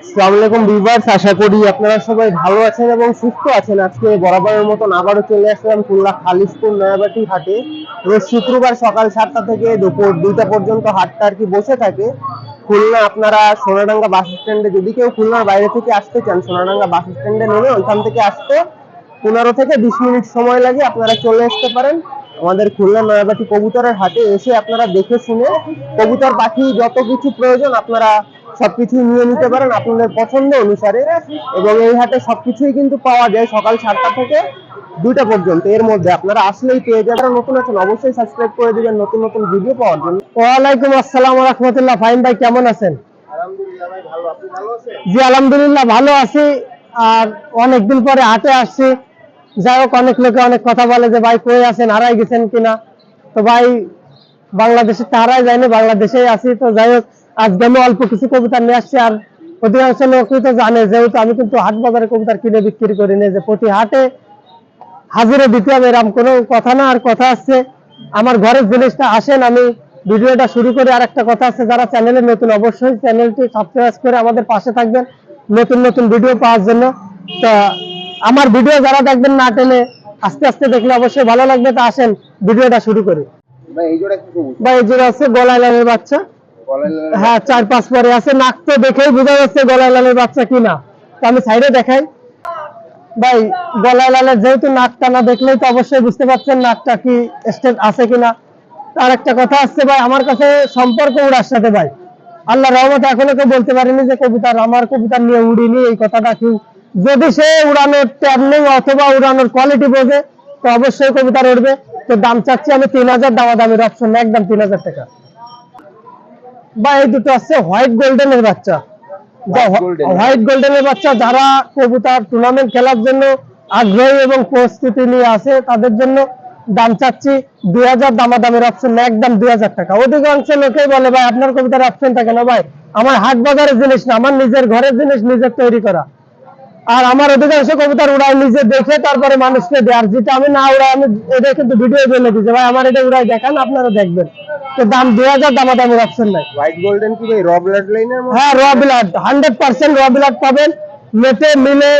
আসসালামু আলাইকুম ভিউয়ার্স, আশা করি আপনারা সবাই ভালো আছেন এবং সুস্থ আছেন। আজকে বরাবরের মতন আবারও চলে আসলাম খুলনা খালিশপুর নয়াবাটি হাটে। রোজ শুক্রবার সকাল 7টা থেকে দুপুর 2টা পর্যন্ত হাটটা আর কি বসে থাকে। খুলনা আপনারা সোনাডাঙ্গা বাস স্ট্যান্ডে, যদি কেউ খুলনার বাইরে থেকে আসতে চান, সোনাডাঙ্গা বাস স্ট্যান্ডে নেমে ওইখান থেকে আসতে 15 থেকে 20 মিনিট সময় লাগে, আপনারা চলে আসতে পারেন আমাদের খুলনা নয়াবাটি কবুতরের হাটে। এসে আপনারা দেখে শুনে কবুতর পাখি যত কিছু প্রয়োজন আপনারা সবকিছু নিয়ে নিতে পারেন আপনাদের পছন্দ অনুসারে। এবং এই হাটে সবকিছুই কিন্তু পাওয়া যায় সকাল 7টা থেকে 2টা পর্যন্ত। এর মধ্যে আপনারা আসলেই পেয়ে যাবেন। যারা নতুন আছেন অবশ্যই সাবস্ক্রাইব করে দিবেন নতুন নতুন ভিডিও পাওয়ার জন্য। ওয়ালাইকুম আসসালাম ওয়া রাহমাতুল্লাহ। ফাহিম ভাই কেমন আছেন? আলহামদুলিল্লাহ ভাই ভালো, আপনি ভালো আছেন? জি আলহামদুলিল্লাহ ভালো আছি। আর অনেকদিন পরে হাটে আসছি। যাই হোক, অনেক লোকে অনেক কথা বলে যে ভাই কই আছেন, হারাই গেছেন কিনা। তো ভাই বাংলাদেশে হারাই যায়নি, বাংলাদেশেই আছি। তো যাই হোক, আজকে আমি অল্প কিছু কবুতর নিয়ে আসছি। আর অধিকাংশ লোকই তো জানে, যেহেতু আমি কিন্তু হাট বাজারে কবুতর কিনে বিক্রি করি না, যে প্রতি হাটে হাজিরে দিতে হবে এরকম কোনো কথা না। আর কথা আছে আমার ঘরের জিনিসটা আসেন, আমি ভিডিওটা শুরু করে। আর একটা কথা আছে, যারা চ্যানেলে নতুন অবশ্যই চ্যানেলটি সাবস্ক্রাইব করে আমাদের পাশে থাকবেন নতুন নতুন ভিডিও পাওয়ার জন্য। তো আমার ভিডিও যারা দেখবেন না টেনে আস্তে আস্তে দেখলে অবশ্যই ভালো লাগবে। তো আসেন ভিডিওটা শুরু করি। ভাই এই জোড়া কি কবুতর? ভাই এই জোড়া আছে গলায় লালের বাচ্চা। হ্যাঁ, 4-5 পরে আছে। নাক তো দেখেই বোঝা যাচ্ছে গলায় লালের বাচ্চা কিনা। তো আমি সাইডে দেখাই। ভাই গলায় লালের যেহেতু নাকটা না দেখলেই তো অবশ্যই বুঝতে পারছেন নাকটা কি স্টেট আছে কিনা। আর একটা কথা আছে ভাই, আমার কাছে সম্পর্ক উড়ার সাথে ভাই আল্লাহ রহমতে এখনো কেউ বলতে পারেনি যে কবুতর আমার কবুতর নিয়ে উড়িনি, এই কথাটা কেউ। যদি সে উড়ানোর ট্যাবলিং অথবা উড়ানোর কোয়ালিটি বোঝে তো অবশ্যই কবুতর উঠবে। তো দাম চাচ্ছি আমি 3000, দামাদামির অপশন না, একদম 3000 টাকা। বা এই দুটো আছে হোয়াইট গোল্ডেনের বাচ্চা। হোয়াইট গোল্ডেনের বাচ্চা যারা কবুতর টুর্নামেন্ট খেলার জন্য আগ্রহী এবং প্রস্তুতি নিয়ে আছে তাদের জন্য দাম চাচ্ছি 2000, দামাদামের অপশন না, একদম 2000 টাকা। অধিকাংশ লোকেই বলে ভাই আপনার কবুতর অপশন থাকে না। ভাই আমার হাট বাজারের জিনিস না, আমার নিজের ঘরের জিনিস, নিজের তৈরি করা। আর আমার অধিকাংশ কবুতর উড়াই নিজে দেখে তারপরে মানুষকে দেয়। আর যেটা আমি না উড়াই, আমি এটা কিন্তু ভিডিও বলে দিচ্ছি ভাই আমার এটা উড়াই দেখান, আপনারা দেখবেন। তো দাম 2000, দামাদামের অপশন নাই। হোয়াইট গোল্ডেন কি ভাই র ব্লাড লাইনের মধ্যে? হ্যাঁ, র ব্লাড 100% র ব্লাড পাবেন। মেটে মিলে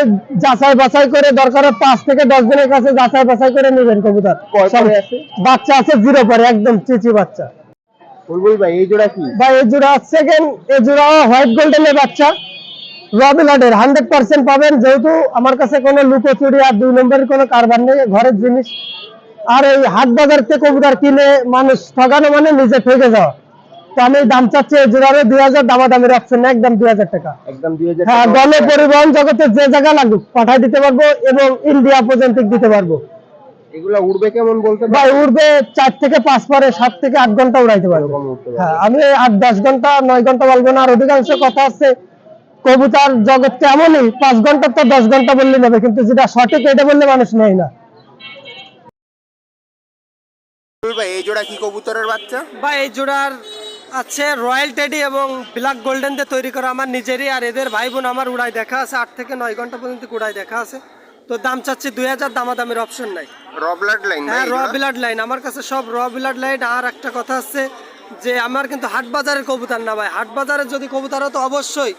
যাচাই বাছাই করে, দরকার 5 থেকে 10 দিনের কাছে যাচাই বাছাই করে নেবেন কবুতর। বাচ্চা আছে 0 পরে, একদম চিচি বাচ্চা। বুলবুল ভাই এই জোড়া কি? ভাই এই জোড়া সেকেন্ড, এই জোড়া হোয়াইট গোল্ডেনের বাচ্চা, র ব্লাডের 100% পাবেন। যেহেতু আমার কাছে কোনো লুকোচুরি আর 2 নম্বরের কোনো কারবার নেই, ঘরের জিনিস। আর এই হাট বাজার থেকে কবুতর কিনে মানুষ ঠগানো মানে নিজে ঠকে যাওয়া। তো আমি দাম চাচ্ছি এই জোড়ারে 2000, দামাদামের অপশন না, একদম 2000 টাকা। একদম 2000 হ্যাঁ, টাকা। গণ পরিবহন জগতে যে জায়গা লাগুক পাঠাই দিতে পারবো এবং ইন্ডিয়া পর্যন্ত দিতে পারবো। এগুলা উড়বে কেমন বলতে ভাই উড়বে 4 থেকে 5 পরে, 7 থেকে 8 ঘন্টা উড়াইতে পারবো। হ্যাঁ, আমি 8-10 ঘন্টা 9 ঘন্টা বলবো না। আর অধিকাংশ কথা আছে কবুতর জগৎ এমনই 5 ঘন্টা তো 10 ঘন্টা বললে নেবে, কিন্তু যেটা সঠিক এটা বললে মানুষ নেয় না। ভাই এই জোড়া কি কবুতরের বাচ্চা? বা এই জোড়ার আছে রয়্যাল টেডি এবং ব্ল্যাক গোল্ডেন দিয়ে তৈরি করা আমার নিজেরই। আর এদের ভাই বোন আমার উড়াই দেখা আছে, 8 থেকে 9 ঘন্টা পর্যন্ত উড়াই দেখা আছে। তো দাম চাচ্ছি 2000, দামাদামের অপশন নাই। র ব্লাড লাইন? হ্যাঁ, র ব্লাড লাইন আমার কাছে সব র ব্লাড লাইন। আর একটা কথা আছে যে আমার কিন্তু হাট বাজারের কবুতর না ভাই। হাট বাজারের যদি কবুতর হতো অবশ্যই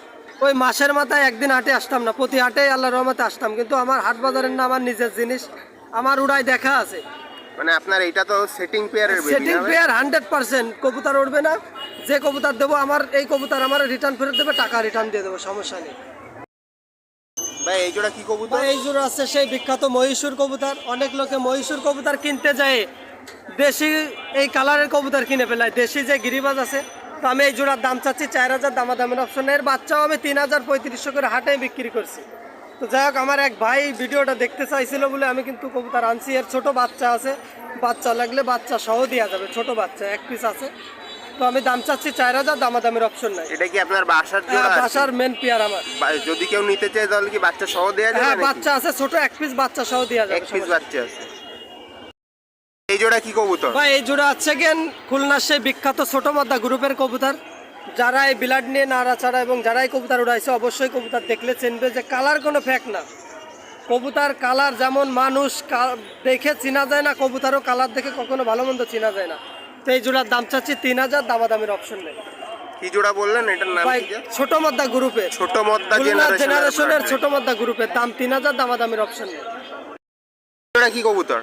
ওই মাসের মাথায় একদিন হাটে আসতাম না, প্রতি হাটেই আল্লাহ রহমতে আসতাম। কিন্তু আমার হাট বাজারের না, আমার নিজের জিনিস, আমার উড়াই দেখা আছে। মানে আপনার এটা তো সেটিং পেয়ারের বেবি সেটিং না ভাই? পেয়ার 100% কবুতর উঠবে না। যে কবুতর দেবো আমার এই কবুতর আমার রিটার্ন ফেরত দেবে, টাকা রিটার্ন দিয়ে দেবো, সমস্যা নেই। ভাই এই জোড়া কি কবুতর? ভাই এই জোড়া আছে সেই বিখ্যাত মহীশূর কবুতর। অনেক লোকে মহীশূর কবুতর কিনতে যায়, দেশি এই কালারের কবুতর কিনে ফেলায়, দেশি যে গিরিবাজ আছে। তো আমি এই জোড়ার দাম চাচ্ছি 4000, দামাদামের অপশন। এর বাচ্চাও আমি 3000-3500 করে হাটে বিক্রি করছি। তো যাই হোক, আমার এক ভাই ভিডিওটা দেখতে চাইছিল বলে আমি কিন্তু কবুতর আনছি। এর ছোট বাচ্চা আছে, বাচ্চা লাগলে বাচ্চা সহ দেওয়া যাবে, ছোট বাচ্চা 1 পিস আছে। তো আমি দাম চাচ্ছি 4000, দামাদামের অপশন নাই। এটা কি আপনার বাসার জোড়া? বাসার মেন পেয়ার আমার। যদি কেউ নিতে চায় তাহলে কি বাচ্চা সহ দেয়া যাবে? হ্যাঁ, বাচ্চা আছে ছোট 1 পিস বাচ্চা সহ দেওয়া যাবে। 1 পিস বাচ্চা আছে। এই জোড়া কি কবুতর? ভাই এই জোড়া আছে গেন খুলনার সেই বিখ্যাত ছোট মদ্দা গ্রুপের কবুতর। যারা এই ব্লাড নিয়ে নাড়াচাড়া এবং যারাই কবুতর উড়াইছে অবশ্যই কবুতর দেখলে চিনবে যে কালার কোনো ফেক না। কবুতর কালার যেমন মানুষ দেখে চিনা যায় না, কবুতরও কালার দেখে কখনো ভালো মন্দ চিনা যায় না। তো এই জোড়ার দাম চাচ্ছি 3000, দামাদামের অপশন নেই। কি জোড়া বললেন এটার নাম ভাই কি? ছোট মদ্দা গ্রুপে, ছোট মদ্দা জেনারেশনের ছোট মদ্দা গ্রুপের দাম 3000, দামাদামির অপশন নেই। জোড়া কি কবুতর?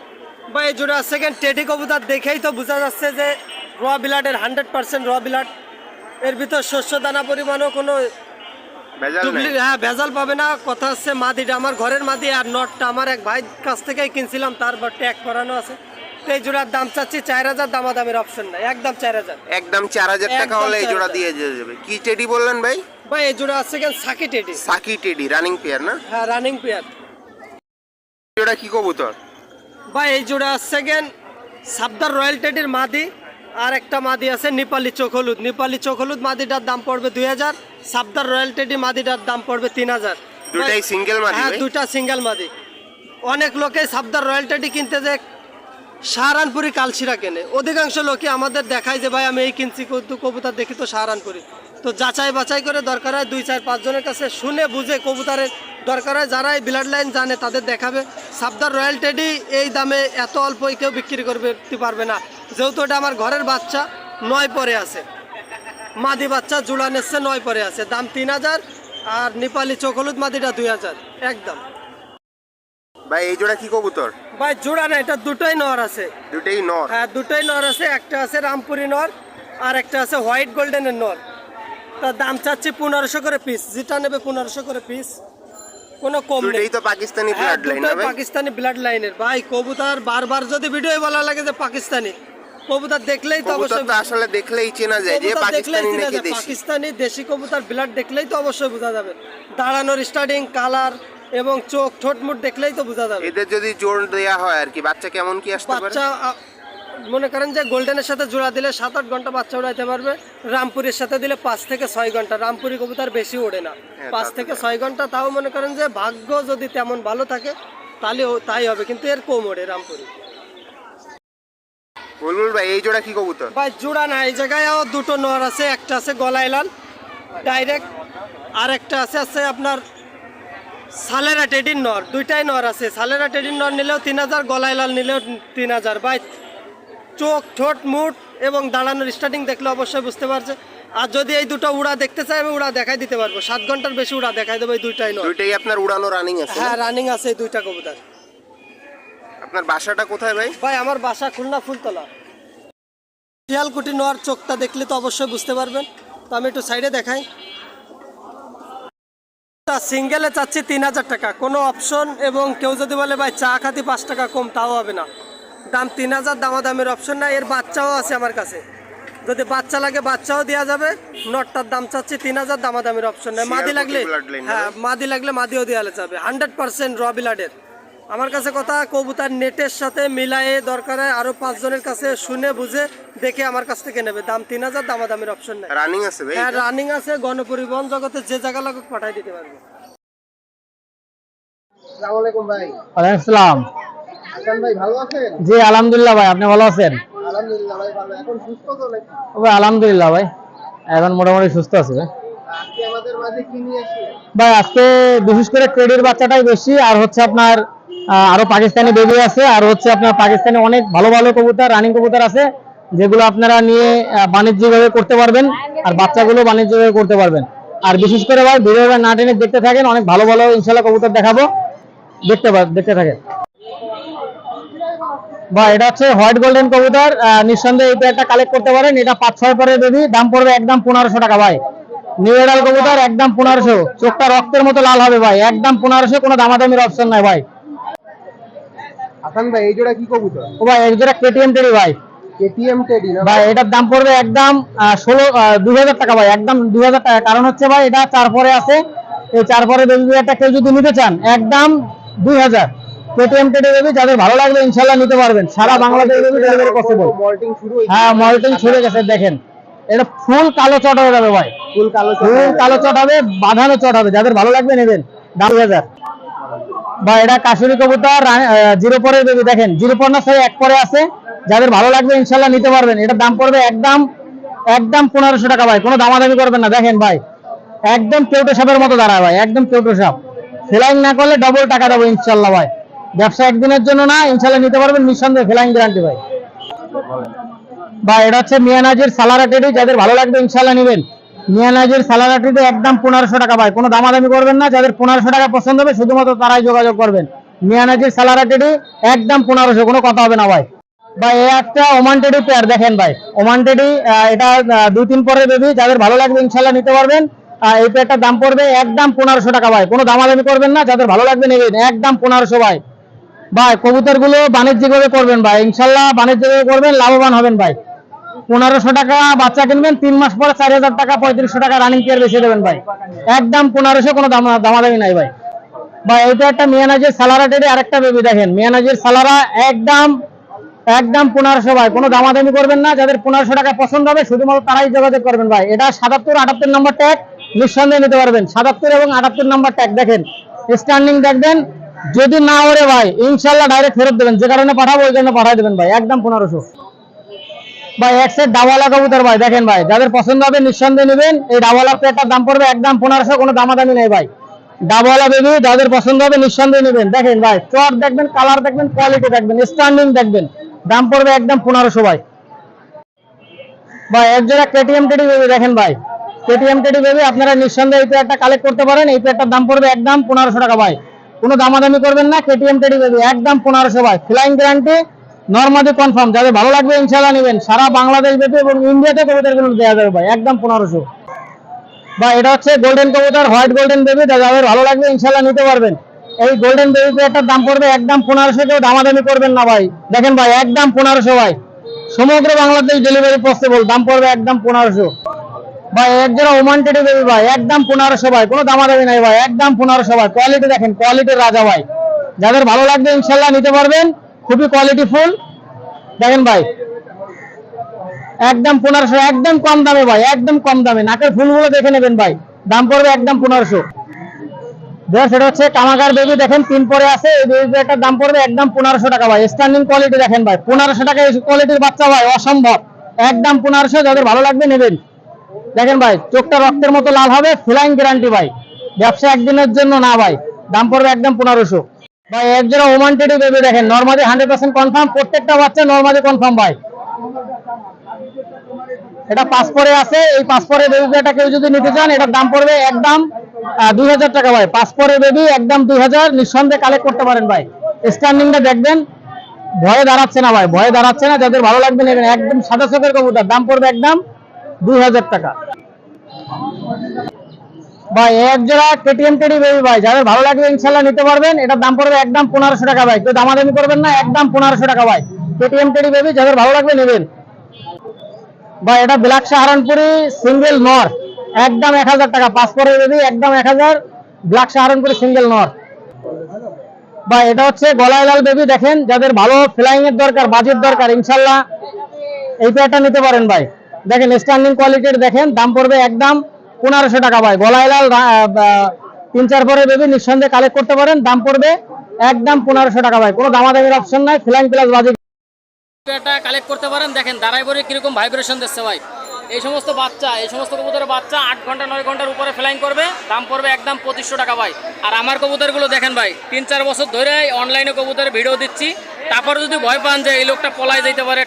ভাই এই জোড়া সেকেন্ড টেডি কবুতর, দেখেই তো বোঝা যাচ্ছে যে র বিলাডের 100% র বিলাড। এর ভিতর শস্য দানা পরিমাণও কোনো ভেজাল নাই? হ্যাঁ ভেজাল পাবে না। কথা হচ্ছে মাদিটা আমার ঘরের মাদি, আর নটটা আমার এক ভাই কাছ থেকেই কিনছিলাম, তার ট্যাগ করানো আছে। তো এই জোড়ার দাম চাচ্ছি 4000, দামাদামির অপশন নাই, একদম 4000। একদম 4000 টাকা একদম হলে এই জোড়া 4000 দিয়ে যাবে। কি টেডি বললেন ভাই? ভাই এই জোড়া আছে কেন সাকি টেডি। সাকি টেডি রানিং পেয়ার না? হ্যাঁ রানিং পেয়ার। জোড়া কি কবুতর? ভাই এই জোড়া আছে কেন সাবদার রয়্যাল টেডির মাদি, আর একটা মাদি আছে নেপালি চোখ হলুদ। নেপালি চোখ হলুদ মাদিটার দাম পড়বে 2000, সাবদার রয়্যাল টেডি মাদিটার দাম পড়বে 3000। দুটাই সিঙ্গেল মাদি? হ্যাঁ দুটা সিঙ্গেল মাদি। অনেক লোকে সাবদার রয়্যাল টেডি কিনতে যে সাহারানপুরি কালশিরা কেনে, অধিকাংশ লোকে আমাদের দেখায় যে ভাই আমি এই কিনছি, কবুতর দেখি তো সাহারানপুরি। তো যাচাই বাছাই করে দরকার হয় 2-4-5 জনের কাছে শুনে বুঝে কবুতরের দরকার হয়, যারা এই ব্লাড লাইন জানে তাদের দেখাবে। সাবদার রয়্যাল টেডি এই দামে এত অল্প কেউ বিক্রি করতে পারবে না, যেহেতু এটা আমার ঘরের বাচ্চা 9 পরে আছে, মাদি বাচ্চা জোড়া নেচ্ছে 9 পরে আছে, দাম 3000। আর নেপালি চোখ হলুদ মাদিটা 2000 একদম। ভাই এই জোড়া কি কবুতর? ভাই জোড়া না, এটা দুটোই নর আছে। দুটেই নর? হ্যাঁ দুটোই নর আছে, একটা আছে রামপুরি নর আর একটা আছে হোয়াইট গোল্ডেনের নর। তার দাম চাচ্ছি 1500 করে পিস, যেটা নেবে 1500 করে পিস, কোনো কম নেই। দুটেই তো পাকিস্তানি হ্যাঁ, ব্লাড লাইন না দুটোই ভাই? পাকিস্তানি ব্লাড লাইনের। ভাই কবুতর বারবার যদি ভিডিও বলা লাগে যে পাকিস্তানি, কবুতর দেখলেই তো কবুতর অবশ্যই, তো আসলে দেখলেই চেনা যায় যে কবুতর দেখলেই পাকিস্তানি চেনা নাকি যায়। দেশি। পাকিস্তানি দেশি কবুতর ব্লাড দেখলেই তো অবশ্যই বোঝা যাবে, দাঁড়ানোর স্টার্টিং কালার এবং চোখ ঠোঁট মুট দেখলেই তো বোঝা যাবে। এদের যদি জোর দেয়া হয় আর কি, বাচ্চা কেমন কি আসতে পারে? বাচ্চা মনে করেন যে গোল্ডেনের সাথে জোড়া দিলে 7-8 ঘন্টা বাচ্চা উড়াইতে পারবে, রামপুরের সাথে দিলে 5 থেকে 6 ঘন্টা। রামপুরি কবুতর বেশি ওড়ে না, হ্যাঁ, 5 থেকে 6 ঘন্টা। তাও মনে করেন যে ভাগ্য যদি তেমন ভালো থাকে তাহলে তাই হবে, কিন্তু এর কম ওড়ে রামপুরি। বুলবুল ভাই এই জোড়া কি কবুতর? ভাই জোড়া না, এই জায়গায়ও দুটো নর আছে, একটা আছে গলায় লাল ডাইরেক্ট, আর একটা আছে আপনার সালেরা টেডির নর। দুইটাই নর আছে, সালেরা টেডির নর নিলেও 3000, গলায় লাল নিলেও 3000। ভাই চোখ ঠোঁট মুট এবং দাঁড়ানোর স্টার্টিং দেখলে অবশ্যই বুঝতে পারছে। আর যদি এই দুটো উড়া দেখতে চাই আমি উড়া দেখাই দিতে পারবো, 7 ঘন্টার বেশি উড়া দেখাই দেবো এই দুইটাই নর। দুইটাই আপনার উড়ানো রানিং আছে? হ্যাঁ রানিং আছে এই দুইটা কবুতর। আপনার বাসাটা কোথায় ভাই? ভাই আমার বাসা খুলনা ফুলতলা। শিয়ালকুটি নর, চোখটা দেখলে তো অবশ্যই বুঝতে পারবেন। তো আমি একটু সাইডে দেখাই। সিঙ্গেলে চাচ্ছি 3000 টাকা, কোনো অপশন, এবং কেউ যদি বলে ভাই চা খাতি 5 টাকা কম তাও হবে না, দাম 3000, দামাদামের অপশন না। এর বাচ্চাও আছে আমার কাছে, যদি বাচ্চা লাগে বাচ্চাও দেওয়া যাবে। নটটার দাম চাচ্ছি 3000, দামাদামের অপশন নেই। মাদি লাগলে, হ্যাঁ মাদি লাগলে মাদিও দেওয়া যাবে, 100% র বিলাডের। আমার কাছে কথা কবুতর নেটের সাথে মিলায়ে দরকার হয় আরো 5 জনের কাছে শুনে বুঝে দেখে আমার কাছ থেকে নেবে, দাম 3000, দামাদামের অপশন নেই। রানিং আছে ভাই? হ্যাঁ রানিং আছে, গণপরিবহন জগতে যে জায়গা লাগুক পাঠাই দিতে পারবে। আসসালামু আলাইকুম ভাই। ওয়ালাইকুম আসসালাম। হাসান ভাই ভালো আছেন? জি আলহামদুলিল্লাহ ভাই, আপনি ভালো আছেন? আলহামদুলিল্লাহ ভাই ভালো। এখন সুস্থ তো নাকি? ভাই আলহামদুলিল্লাহ ভাই, এখন মোটামুটি সুস্থ আছে ভাই। আজকে আমাদের মাঝে কি নিয়ে আসলেন ভাই আজকে বিশেষ করে ক্রেডির বাচ্চাটাই বেশি, আর হচ্ছে আপনার আরো পাকিস্তানি বেবি আছে, আর হচ্ছে আপনার পাকিস্তানি অনেক ভালো ভালো কবুতর, রানিং কবুতর আছে, যেগুলো আপনারা নিয়ে বাণিজ্যিকভাবে করতে পারবেন, আর বাচ্চাগুলো বাণিজ্যিকভাবে করতে পারবেন। আর বিশেষ করে ভাই ভিডিওটা না টেনে দেখতে থাকেন, অনেক ভালো ভালো ইনশাল্লাহ কবুতর দেখাবো, দেখতে থাকেন। ভাই এটা হচ্ছে হোয়াইট গোল্ডেন কবুতর, নিঃসন্দেহে এই পেয়ারটা কালেক্ট করতে পারেন। এটা 5-6 পরে বেবি, দাম পড়বে একদম 1500 টাকা ভাই। নিউ এডাল কবুতর একদম 1500, চোখটা রক্তের মতো লাল হবে ভাই, একদম 1500, কোনো দামাদামির অপশন নাই ভাই। হাসান ভাই এই জোড়া কি কবুতর? ও ভাই এই জোড়া কেটিএম টেডি ভাই। কেটিএম টেডি না ভাই এটার দাম পড়বে একদম 2000 টাকা ভাই, একদম 2000 টাকা। কারণ হচ্ছে ভাই এটা 4 পরে আছে, এই 4 পরে বেবি একটা কেউ যদি নিতে চান একদম 2000। কেটিএম টেডি বেবি যাদের ভালো লাগবে ইনশাআল্লাহ নিতে পারবেন, সারা বাংলাদেশ বেবি ডেলিভারি পসিবল। মল্টিং শুরু হয়েছে? হ্যাঁ মল্টিং ছুড়ে গেছে, দেখেন এটা ফুল কালো চট হয়ে যাবে ভাই, ফুল কালো চট হবে, বাঁধানো চট হবে, যাদের ভালো লাগবে নেবেন, দাম 2000 ভাই। এটা কাশুরি কবুতর 0 পরে বেবি, দেখেন 0 পর না 1 পরে আছে, যাদের ভালো লাগবে ইনশাআল্লাহ নিতে পারবেন। এটার দাম পড়বে একদম 1500 টাকা ভাই, কোনো দামাদামি করবেন না। দেখেন ভাই একদম কেউটো সাপের মতো দাঁড়ায় ভাই, একদম কেউটো সাপ, ফ্লাইং না করলে ডবল টাকা দেবো ইনশাআল্লাহ ভাই। ব্যবসা একদিনের জন্য না, ইনশাআল্লাহ নিতে পারবেন নিঃসন্দেহে, ফ্লাইং গ্যারান্টি ভাই। ভাই এটা হচ্ছে মিয়ানাজির সালারা টেডি, যাদের ভালো লাগবে ইনশাআল্লাহ নেবেন। মিয়ানাজির সালারাটিতে একদম 1500 টাকা ভাই, কোনো দামাদামি করবেন না, যাদের 1500 টাকা পছন্দ হবে শুধুমাত্র তারাই যোগাযোগ করবেন। মিয়ানাজির সালারাটিটি একদম 1500, কোনো কথা হবে না ভাই। ভাই এই একটা ওমান টেডি পেয়ার দেখেন ভাই, ওমান টেডি, এটা 2-3 পরের বেবি, যাদের ভালো লাগবে ইনশাল্লাহ নিতে পারবেন। এই পেয়ারটার দাম পড়বে একদম 1500 টাকা ভাই, কোনো দামাদামি করবেন না, যাদের ভালো লাগবে নেবেন, একদম 1500 ভাই। ভাই কবুতর গুলো বাণিজ্যিকভাবে করবেন ভাই, ইনশাল্লাহ বাণিজ্যিকভাবে করবেন, লাভবান হবেন ভাই। 1500 টাকা বাচ্চা কিনবেন, 3 মাস পরে 4000 টাকা 3500 টাকা রানিং পেয়ার বেচে দেবেন ভাই, একদম 1500, কোনো দামাদামি নাই ভাই। ভাই এটা একটা মিয়ানাজির সালারা টেডি, আরেকটা বেবি দেখেন, মিয়ানাজির সালারা একদম 1500 ভাই, কোনো দামাদামি করবেন না, যাদের 1500 টাকা পছন্দ হবে শুধুমাত্র তারাই যোগাযোগ করবেন ভাই। এটা 77-78 নম্বর ট্যাগ, নিঃসন্দেহে নিতে পারবেন, 77 এবং 78 নম্বর ট্যাগ দেখেন, স্ট্যান্ডিং দেখবেন, যদি না ওরে ভাই ইনশাল্লাহ ডাইরেক্ট ফেরত দেবেন, যে কারণে পাঠাবো ওই কারণে পাঠিয়ে দেবেন ভাই, একদম 1500 ভাই। এক সেট ডাবলা কবুতর ভাই দেখেন ভাই, যাদের পছন্দ হবে নিঃসন্দেহে নেবেন। এই ডাবলা পেয়ারটার দাম পড়বে একদম 1500, কোনো দামাদামি নেই ভাই। ডাবলা বেবি যাদের পছন্দ হবে নিঃসন্দেহে নেবেন। দেখেন ভাই চট দেখবেন, কালার দেখবেন, কোয়ালিটি দেখবেন, স্ট্যান্ডিং দেখবেন, দাম পড়বে একদম 1500 ভাই। ভাই এক জোড়া কেটিএম টেডি বেবি দেখেন ভাই, কেটিএম টেডি বেবি আপনারা নিঃসন্দেহে এই পেয়ারটা কালেক্ট করতে পারেন। এই পেয়ারটার দাম পড়বে একদম 1500 টাকা ভাই, কোনো দামাদামি করবেন না। কেটিএম টেডি বেবি একদম 1500 ভাই, ফ্লাইং গ্যারান্টি, নরমাদি কনফার্ম, যাদের ভালো লাগবে ইনশাআল্লাহ নেবেন। সারা বাংলাদেশ ব্যাপী এবং ইন্ডিয়াতে কবুতরগুলো দেওয়া যাবে ভাই, একদম 1500 ভাই। এটা হচ্ছে গোল্ডেন কবুতর, হোয়াইট গোল্ডেন বেবি, যাদের ভালো লাগবে ইনশাআল্লাহ নিতে পারবেন। এই গোল্ডেন বেবি পেয়ারটার দাম পড়বে একদম 1500, কেউ দামাদামি করবেন না ভাই। দেখেন ভাই একদম 1500 ভাই, সমগ্র বাংলাদেশ ডেলিভারি পসিবল, দাম পড়বে একদম 1500 ভাই। এক জোড়া ওমান টেডি বেবি ভাই, একদম 1500 ভাই, কোনো দামাদামি নাই ভাই, একদম 1500 ভাই। কোয়ালিটি দেখেন, কোয়ালিটির রাজা ভাই, যাদের ভালো লাগবে ইনশাআল্লাহ নিতে পারবেন, খুবই কোয়ালিটি ফুল। দেখেন ভাই একদম 1500, একদম কম দামে ভাই, একদম কম দামে, নাকের ফুলগুলো দেখে নেবেন ভাই, দাম পড়বে একদম 1500। সেটা হচ্ছে কামাগার বেবি দেখেন, 3 পরে আছে, এই বেবিটার দাম পড়বে একদম 1500 টাকা ভাই। স্ট্যান্ডিং কোয়ালিটি দেখেন ভাই, 1500 টাকা এই কোয়ালিটির বাচ্চা ভাই, অসম্ভব, একদম 1500, যাদের ভালো লাগবে নেবেন। দেখেন ভাই চোখটা রক্তের মতো লাল হবে, ফ্লাইং গ্যারান্টি ভাই, ব্যবসা একদিনের জন্য না ভাই, দাম পড়বে একদম 1500 ভাই। এক জোড়া ওমান টেডি বেবি দেখেন, নরমালি 100% কনফার্ম, প্রত্যেকটা বাচ্চা নরমালি কনফার্ম ভাই। এটা 5 পরে আছে, এই 5 পরে বেবিটা কেউ যদি নিতে চান এটার দাম পড়বে একদম 2000 টাকা ভাই। 5 পরে বেবি একদম 2000, নিঃসন্দেহে কালেক্ট করতে পারেন ভাই। স্ট্যান্ডিংটা দেখবেন, ভয়ে দাঁড়াচ্ছে না ভাই, ভয়ে দাঁড়াচ্ছে না, যাদের ভালো লাগবে নেবেন, একদম সাদা চোখের কবুতর, দাম পড়বে একদম 2000 টাকা ভাই। এক জোড়া কেটিএম টেডি বেবি ভাই, যাদের ভালো লাগবে ইনশাআল্লাহ নিতে পারবেন। এটার দাম পড়বে একদম 1500 টাকা ভাই, কেউ দামাদামি করবেন না, একদম 1500 টাকা ভাই। কেটিএম টেডি বেবি যাদের ভালো লাগবে নেবেন ভাই। এটা ব্ল্যাক সাহারানপুরি সিঙ্গেল নর, একদম 1000 টাকা। 5 পরের বেবি একদম 1000, ব্ল্যাক সাহারানপুরি সিঙ্গেল নর ভাই। এটা হচ্ছে গলায় লাল বেবি দেখেন, যাদের ভালো ফ্লাইং এর দরকার, বাজেট দরকার, ইনশাআল্লাহ এই পেয়ারটা নিতে পারেন ভাই। দেখেন স্ট্যান্ডিং কোয়ালিটির দেখেন, দাম পড়বে একদম 1500 টাকা ভাই। গলায় লাল 3-4 পরের বেবি নিঃসন্দেহে কালেক্ট করতে পারেন, দাম পড়বে একদম 1500 টাকা ভাই, কোনো দামাদামির অপশন নাই, ফ্লাইং প্লাস বাজেট এটা কালেক্ট করতে পারেন। দেখেন দাঁড়াই পরে কিরকম ভাইব্রেশন দিচ্ছে ভাই। এই সমস্ত বাচ্চা, এই সমস্ত কবুতরের বাচ্চা 8 ঘন্টা 9 ঘন্টার উপরে ফ্লাইং করবে, দাম পড়বে একদম 2500 টাকা ভাই। আর আমার কবুতরগুলো দেখেন ভাই, 3-4 বছর ধরে অনলাইনে কবুতরের ভিডিও দিচ্ছি, তারপর যদি ভয় পান যে এই লোকটা পলায় যেতে পারে,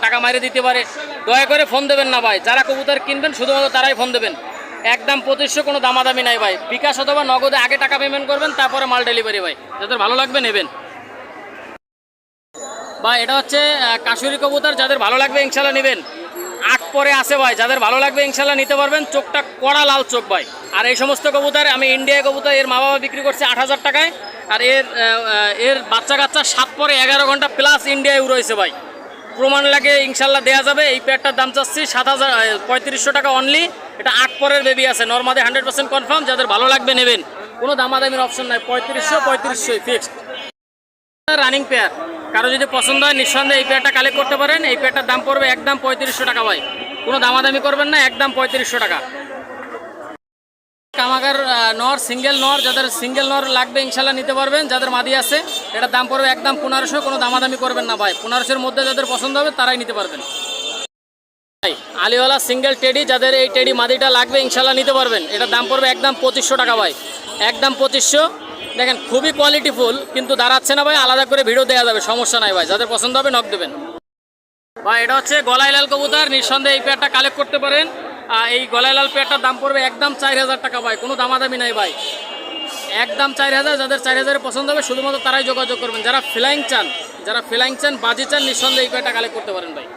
টাকা মারে দিতে পারে, দয়া করে ফোন দেবেন না ভাই। যারা কবুতর কিনবেন শুধুমাত্র তারাই ফোন দেবেন, একদম 2500, কোনো দামাদামি নাই ভাই। বিকাশ অথবা নগদে আগে টাকা পেমেন্ট করবেন, তারপরে মাল ডেলিভারি ভাই, যাদের ভালো লাগবে নেবেন ভাই। এটা হচ্ছে কাশুরি কবুতর, যাদের ভালো লাগবে ইনশাল্লাহ নেবেন। 8 পরে আছে ভাই, যাদের ভালো লাগবে ইনশাল্লাহ নিতে পারবেন। চোখটা কড়া লাল চোখ ভাই। আর এই সমস্ত কবুতর আমি ইন্ডিয়ায় কবুতর, এর মা বাবা বিক্রি করছে 8000 টাকায়। আর এর বাচ্চা কাচ্চা 7 পরে 11 ঘন্টা প্লাস ইন্ডিয়ায় উড়েছে ভাই, প্রমাণ লাগে ইনশাল্লাহ দেওয়া যাবে। এই পেয়ারটার দাম চাচ্ছি 3500 টাকা অনলি। এটা 8 পরের বেবি আছে, নরমালি 100% কনফার্ম, যাদের ভালো লাগবে নেবেন, কোনো দামাদামির অপশন নাই। 3500 ফিক্সড রানিং পেয়ার, কারো যদি পছন্দ হয় নিঃসন্দেহে এই পেয়ারটা কালেক্ট করতে পারেন। এই পেয়ারটার দাম পড়বে একদম 3500 টাকা ভাই, কোনো দামাদামি করবেন না, একদম 3500 টাকা। কামাগার নর, সিঙ্গেল নর, যাদের সিঙ্গেল নর লাগবে ইনশাল্লাহ নিতে পারবেন, যাদের মাদি আছে। এটার দাম পড়বে একদম 1500, কোনো দামাদামি করবেন না ভাই। 1500-এর মধ্যে যাদের পছন্দ হবে তারাই নিতে পারবেন ভাই। আলিওয়ালা সিঙ্গেল টেডি, যাদের এই টেডি মাদিটা লাগবে ইনশাল্লাহ নিতে পারবেন। এটার দাম পড়বে একদম 2500 টাকা ভাই, একদম 2500। দেখেন খুবই কোয়ালিটিফুল, কিন্তু দাঁড়াচ্ছে না ভাই, আলাদা করে ভিডিও দেওয়া যাবে, সমস্যা নাই ভাই। যাদের পছন্দ হবে নক দেবেন ভাই। এটা হচ্ছে গলায় লাল কবুতর, নিঃসন্দেহে এই পেয়ারটা কালেক্ট করতে পারেন। এই গলায় লাল পেয়ারটার দাম পড়বে একদম 4000 টাকা ভাই, কোনো দামাদামি নাই ভাই, একদম 4000। যাদের 4000 পছন্দ হবে শুধুমাত্র তারাই যোগাযোগ করবেন। যারা ফ্লাইং চান বাজি চান নিঃসন্দেহে এই পেয়ারটা কালেক্ট করতে পারেন ভাই।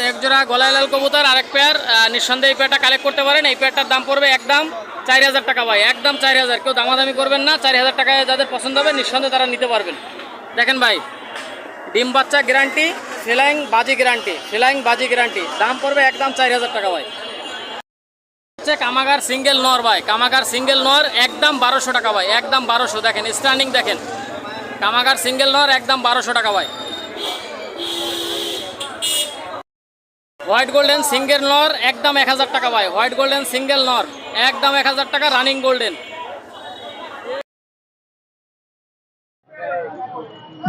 এক জোড়া গলায় লাল কবুতর আর এক পেয়ার, নিঃসন্দেহে এই পেয়ারটা কালেক্ট করতে পারেন। এই পেয়ারটার দাম পড়বে একদম 4000 টাকা ভাই, একদম 4000, কেউ দামাদামি করবেন না। 4000 টাকায় যাদের পছন্দ হবে নিঃসন্দেহে তারা নিতে পারবেন। দেখেন ভাই, ডিম বাচ্চা গ্যারান্টি, ফ্লাইং বাজি গ্যারান্টি, দাম পড়বে একদম 4000 টাকা ভাই। হচ্ছে কামাগার সিঙ্গেল নর ভাই, কামাগার সিঙ্গেল নর একদম 1200 টাকা ভাই, একদম 1200। দেখেন স্ট্যান্ডিং দেখেন, কামাগার সিঙ্গেল নর একদম 1200 টাকা ভাই। হোয়াইট গোল্ডেন সিঙ্গেল নর একদম 1000 টাকা ভাই, হোয়াইট গোল্ডেন সিঙ্গেল নর একদম 1000 টাকা, রানিং গোল্ডেন।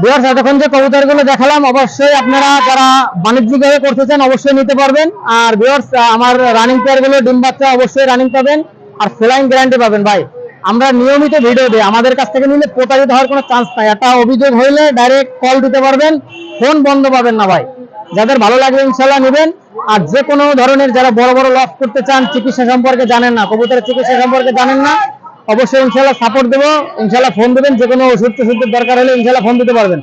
ভিউয়ার্স, এতক্ষণ যে কবুতরগুলো দেখালাম অবশ্যই আপনারা যারা বাণিজ্যিকভাবে করতে চান অবশ্যই নিতে পারবেন। আর ভিউয়ার্স, আমার রানিং পেয়ারগুলো ডিম বাচ্চা অবশ্যই রানিং পাবেন আর ফ্লাইং গ্যারান্টি পাবেন ভাই। আমরা নিয়মিত ভিডিও দিই, আমাদের কাছ থেকে নিলে প্রতারিত হওয়ার কোনো চান্স নাই। একটা অভিযোগ হইলে ডাইরেক্ট কল দিতে পারবেন, ফোন বন্ধ পাবেন না ভাই। যাদের ভালো লাগবে ইনশাল্লাহ নেবেন। আর যে কোনো ধরনের যারা বড় বড় লস করতে চান, চিকিৎসা সম্পর্কে জানেন না, কবুতরের চিকিৎসা সম্পর্কে জানেন না, অবশ্যই ইনশাল্লাহ সাপোর্ট দেবো, ইনশাল্লাহ ফোন দেবেন। যে কোনো ওষুধ দরকার হলে ইনশাল্লাহ ফোন দিতে পারবেন।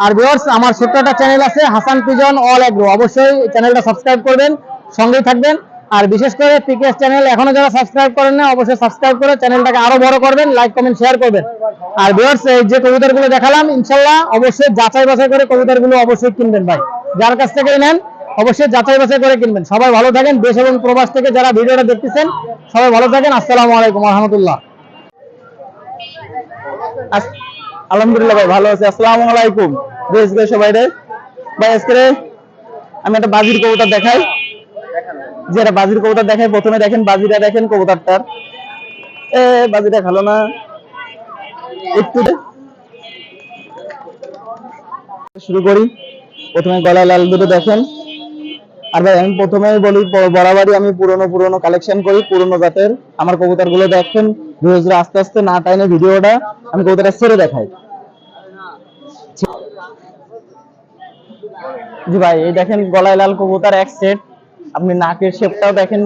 আর ভিউয়ার্স, আমার ছোট্ট একটা চ্যানেল আছে হাসান পিজন অল এগ্রো, অবশ্যই চ্যানেলটা সাবস্ক্রাইব করবেন, সঙ্গেই থাকবেন। আর বিশেষ করে পিকেএস চ্যানেল এখনো যারা সাবস্ক্রাইব করেন না অবশ্যই সাবস্ক্রাইব করে চ্যানেলটাকে আরো বড় করবেন, লাইক কমেন্ট শেয়ার করবেন। আর ভিউয়ার্স, এই যে কবুতরগুলো দেখালাম ইনশাল্লাহ অবশ্যই যাচাই বাছাই করে কবুতরগুলো অবশ্যই কিনবেন ভাই। যার কাছ থেকে নেন অবশ্যই যাচাই বাছাই করে কিনবেন। সবাই ভালো থাকেন, দেশ এবং প্রবাস থেকে যারা ভিডিওটা দেখতেছেন সবাই ভালো থাকেন। আসসালামু আলাইকুম ওয়া রাহমাতুল্লাহ। আলহামদুলিল্লাহ ভাই, ভালো আছি। আসসালামু আলাইকুম বেশ বেশ সবাই রে ভাই। আজকে আমি একটা বাজির কবুতর দেখাই, যেটা বাজির কবুতর দেখাই। প্রথমে দেখেন বাজিটা, দেখেন কবুতরটার বাজিটা ভালো না একটু। শুরু করি, প্রথমে গলা লাল দুটো দেখেন। আর ভাই আমি প্রথমে বলি, বরাবরই আমি পুরনো কালেকশন করি, পুরনো জাতের আমার কবুতর গুলো দেখেন। ধীরে আস্তে আস্তে না টাইনে ভিডিওটা আমি কবুতরটা ছেড়ে দেখাই। জি ভাই, এই দেখেন গলায় লাল কবুতর এক সেট। আপনি নাকের শেপটাও দেখেন,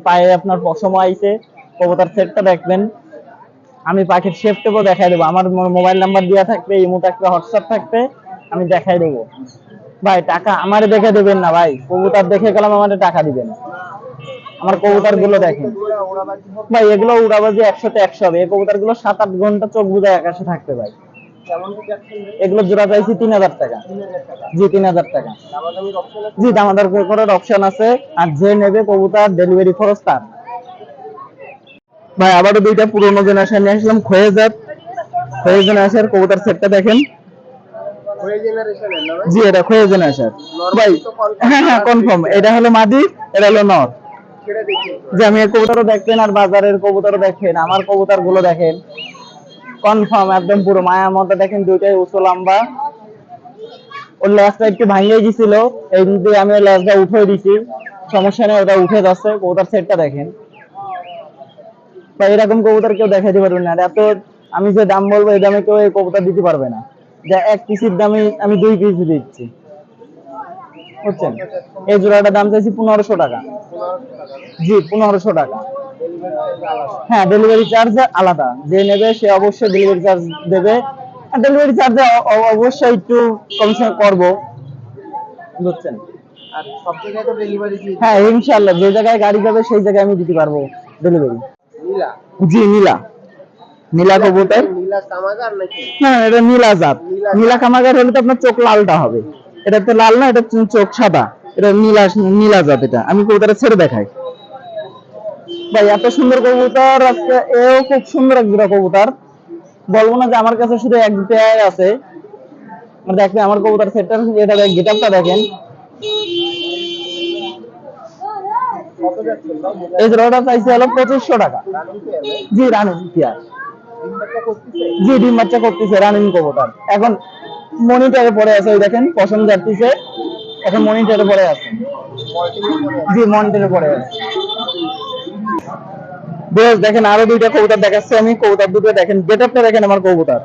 পায়ে আপনার পশম আইছে, কবুতর সেটটা দেখবেন। আমি পাখির শেপটাও দেখাই দেবো, আমার মোবাইল নাম্বার দেওয়া থাকবে, ইমো থাকবে, হোয়াটসঅ্যাপ থাকবে, আমি দেখাই দেবো ভাই। টাকা আমারে দেখে দেবেন না ভাই, কবুতর দেখে গেলাম আমাদের টাকা দিবেন। আমার কবুতর গুলো দেখেন ভাই, এগুলো উড়াবাজি 100তে 100 হবে। এই কবুতর গুলো 7-8 ঘন্টা চোখ বুঝে আকাশে থাকতে ভাই। এগুলো জোড়া চাইছি 3000 টাকা। জি 3000 টাকা। জি দামাদার করার অপশন আছে। আর যে নেবে কবুতর ডেলিভারি খরচ তার। ভাই আবারও দুইটা পুরোনো জেনারেশন নিয়ে আসলাম, খয়ে জেনারেশন কবুতর সেটটা দেখেন। জি এটা খয়ে জেনারেশন ভাই, হ্যাঁ কনফার্ম। এটা হলো মাদি, এটা হলো নর। যে আমি এই কবুতরও দেখবেন আর বাজারের কবুতরও দেখেন, আমার কবুতর গুলো দেখেন কনফার্ম একদম পুরো মায়ার মতো। দেখেন দুইটাই উঁচু লম্বা। ওর লেজটা একটু ভাঙিয়ে গেছিল, এই দিয়ে আমি ওর লেজটা উঠে দিছি, সমস্যা নেই, ওটা উঠে যাচ্ছে। কবুতর সেটটা দেখেন বা এরকম কবুতর কেউ দেখাইতে পারবে না। এত আমি যে দাম বলবো এই দামে কেউ এই কবুতর দিতে পারবে না। যে এক পিসের দামে আমি 2 পিস দিচ্ছি, বুঝছেন। এই জোড়াটার দাম চাইছি 1500 টাকা। জি 1500 টাকা। হ্যাঁ ডেলিভারি চার্জ আলাদা, যে নেবে সে অবশ্যই ডেলিভারি চার্জ দেবে। ডেলিভারি চার্জে অবশ্যই একটু কমিশন করবো, বুঝছেন। হ্যাঁ ইনশাআল্লাহ, যে জায়গায় গাড়ি যাবে সেই জায়গায় আমি দিতে পারবো ডেলিভারি। জি নীলা কবুতর। হ্যাঁ এটা নীলা জাত। নীলা কামাগার হলে তো আপনার চোখ লালটা হবে, এটা তো লাল না, এটা চোখ সাদা। এটা নীলা জাত। এটা আমি কবুতরে ছেড়ে দেখাই ভাই। এত সুন্দর কবুতর আজকে, এও খুব সুন্দর এক জোড়া কবুতর। বলবো না যে আমার কাছে শুধু এক দুটাই আছে, দেখবেন আমার কবুতর সেটটা। এটা গেটআপটা দেখেন। এই জোড়াটা চাইছে হলো 2500 টাকা। জি রানিং পেয়ার। জি ডিম বাচ্চা করতেছে, রানিং কবুতর। এখন মনিটরে পড়ে আছে, ওই দেখেন পছন্দ যাচ্ছে, এখন মনিটরে পড়ে আছে। জি মনিটরে পড়ে আছে। বেশ দেখেন আরো দুইটা কবুতর দেখাচ্ছি আমি। কবুতর দুটো দেখেন, গেটআপটা দেখেন আমার কবুতর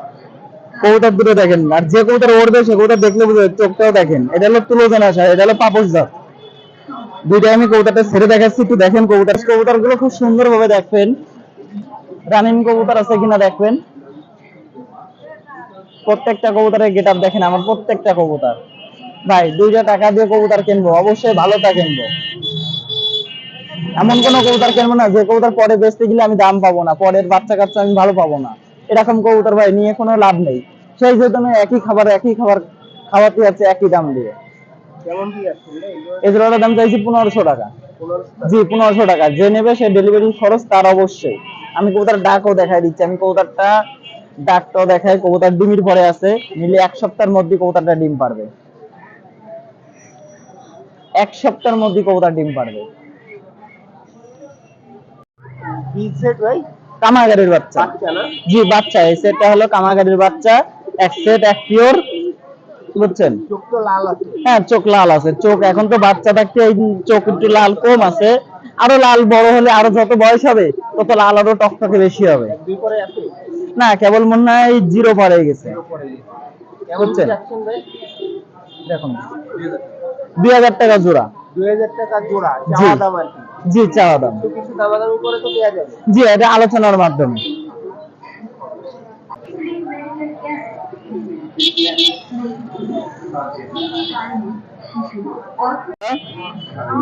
দুটো দেখেন। আর যে কবুতর উড়বে সে কবুতর দেখলে বুঝে, চোখটাও দেখেন। এটা হলো তুলো জেনারেশন, এটা হলো পাপস জাত। দুইটা আমি কবুতরটা ছেড়ে দেখাচ্ছি, একটু দেখেন কবুতর গুলো খুব সুন্দর ভাবে দেখবেন, রানিং কবুতর আছে কিনা দেখবেন। প্রত্যেকটা কবুতরের গেট আপ দেখেন, আমার প্রত্যেকটা কবুতর ভাই 2 টাকা দিয়ে কবুতর কিনবো, অবশ্যই ভালোটা কিনবো। এমন কোন কবুতর কিনবো না যে কবুতর পরে বেচতে গেলে আমি দাম পাবো না, পরের বাচ্চা কাচ্চা আমি ভালো পাবো না, এরকম কবুতর ভাই নিয়ে কোনো লাভ নেই। সেই জন্য আমি একই খাবার খাওয়াতে যাচ্ছে একই দাম দিয়ে। এই জোড়াটার দাম চাইছি 1500 টাকা। জি 1500 টাকা, যে নেবে সে ডেলিভারি খরচ তার অবশ্যই। আমি কবুতর ডাকও দেখাই দিচ্ছি, আমি কবুতরটা ডাকটাও দেখাই। কবুতর ডিমের পরে আছে, নিলে 1 সপ্তাহের মধ্যে কবুতরটা ডিম পারবে, 1 সপ্তাহের মধ্যে কবুতর ডিম পারবে। কামাগাড়ির বাচ্চা, জি বাচ্চা, এই সেটটা হলো কামাগাড়ির বাচ্চা, এক সেট এক পিওর, বুঝছেন? হ্যাঁ চোখ লাল আছে, চোখ এখন তো বাচ্চা থাকতে এই চোখ একটু লাল কম আছে, আরো লাল বড় হলে আরো যত বয়স হবে তত লাল আরো টকটকে বেশি হবে। না কেবল মনে হয় 0 পরে গেছে, বুঝছেন? দেখুন 2000 টাকা জোড়া। 2000 টাকা জোড়া জি চাওয়া দাম আর কি। জি চাওয়া দাম, কিছু দামাদামি করে তো দেয়া যাবে। জি এটা আলোচনার মাধ্যমে।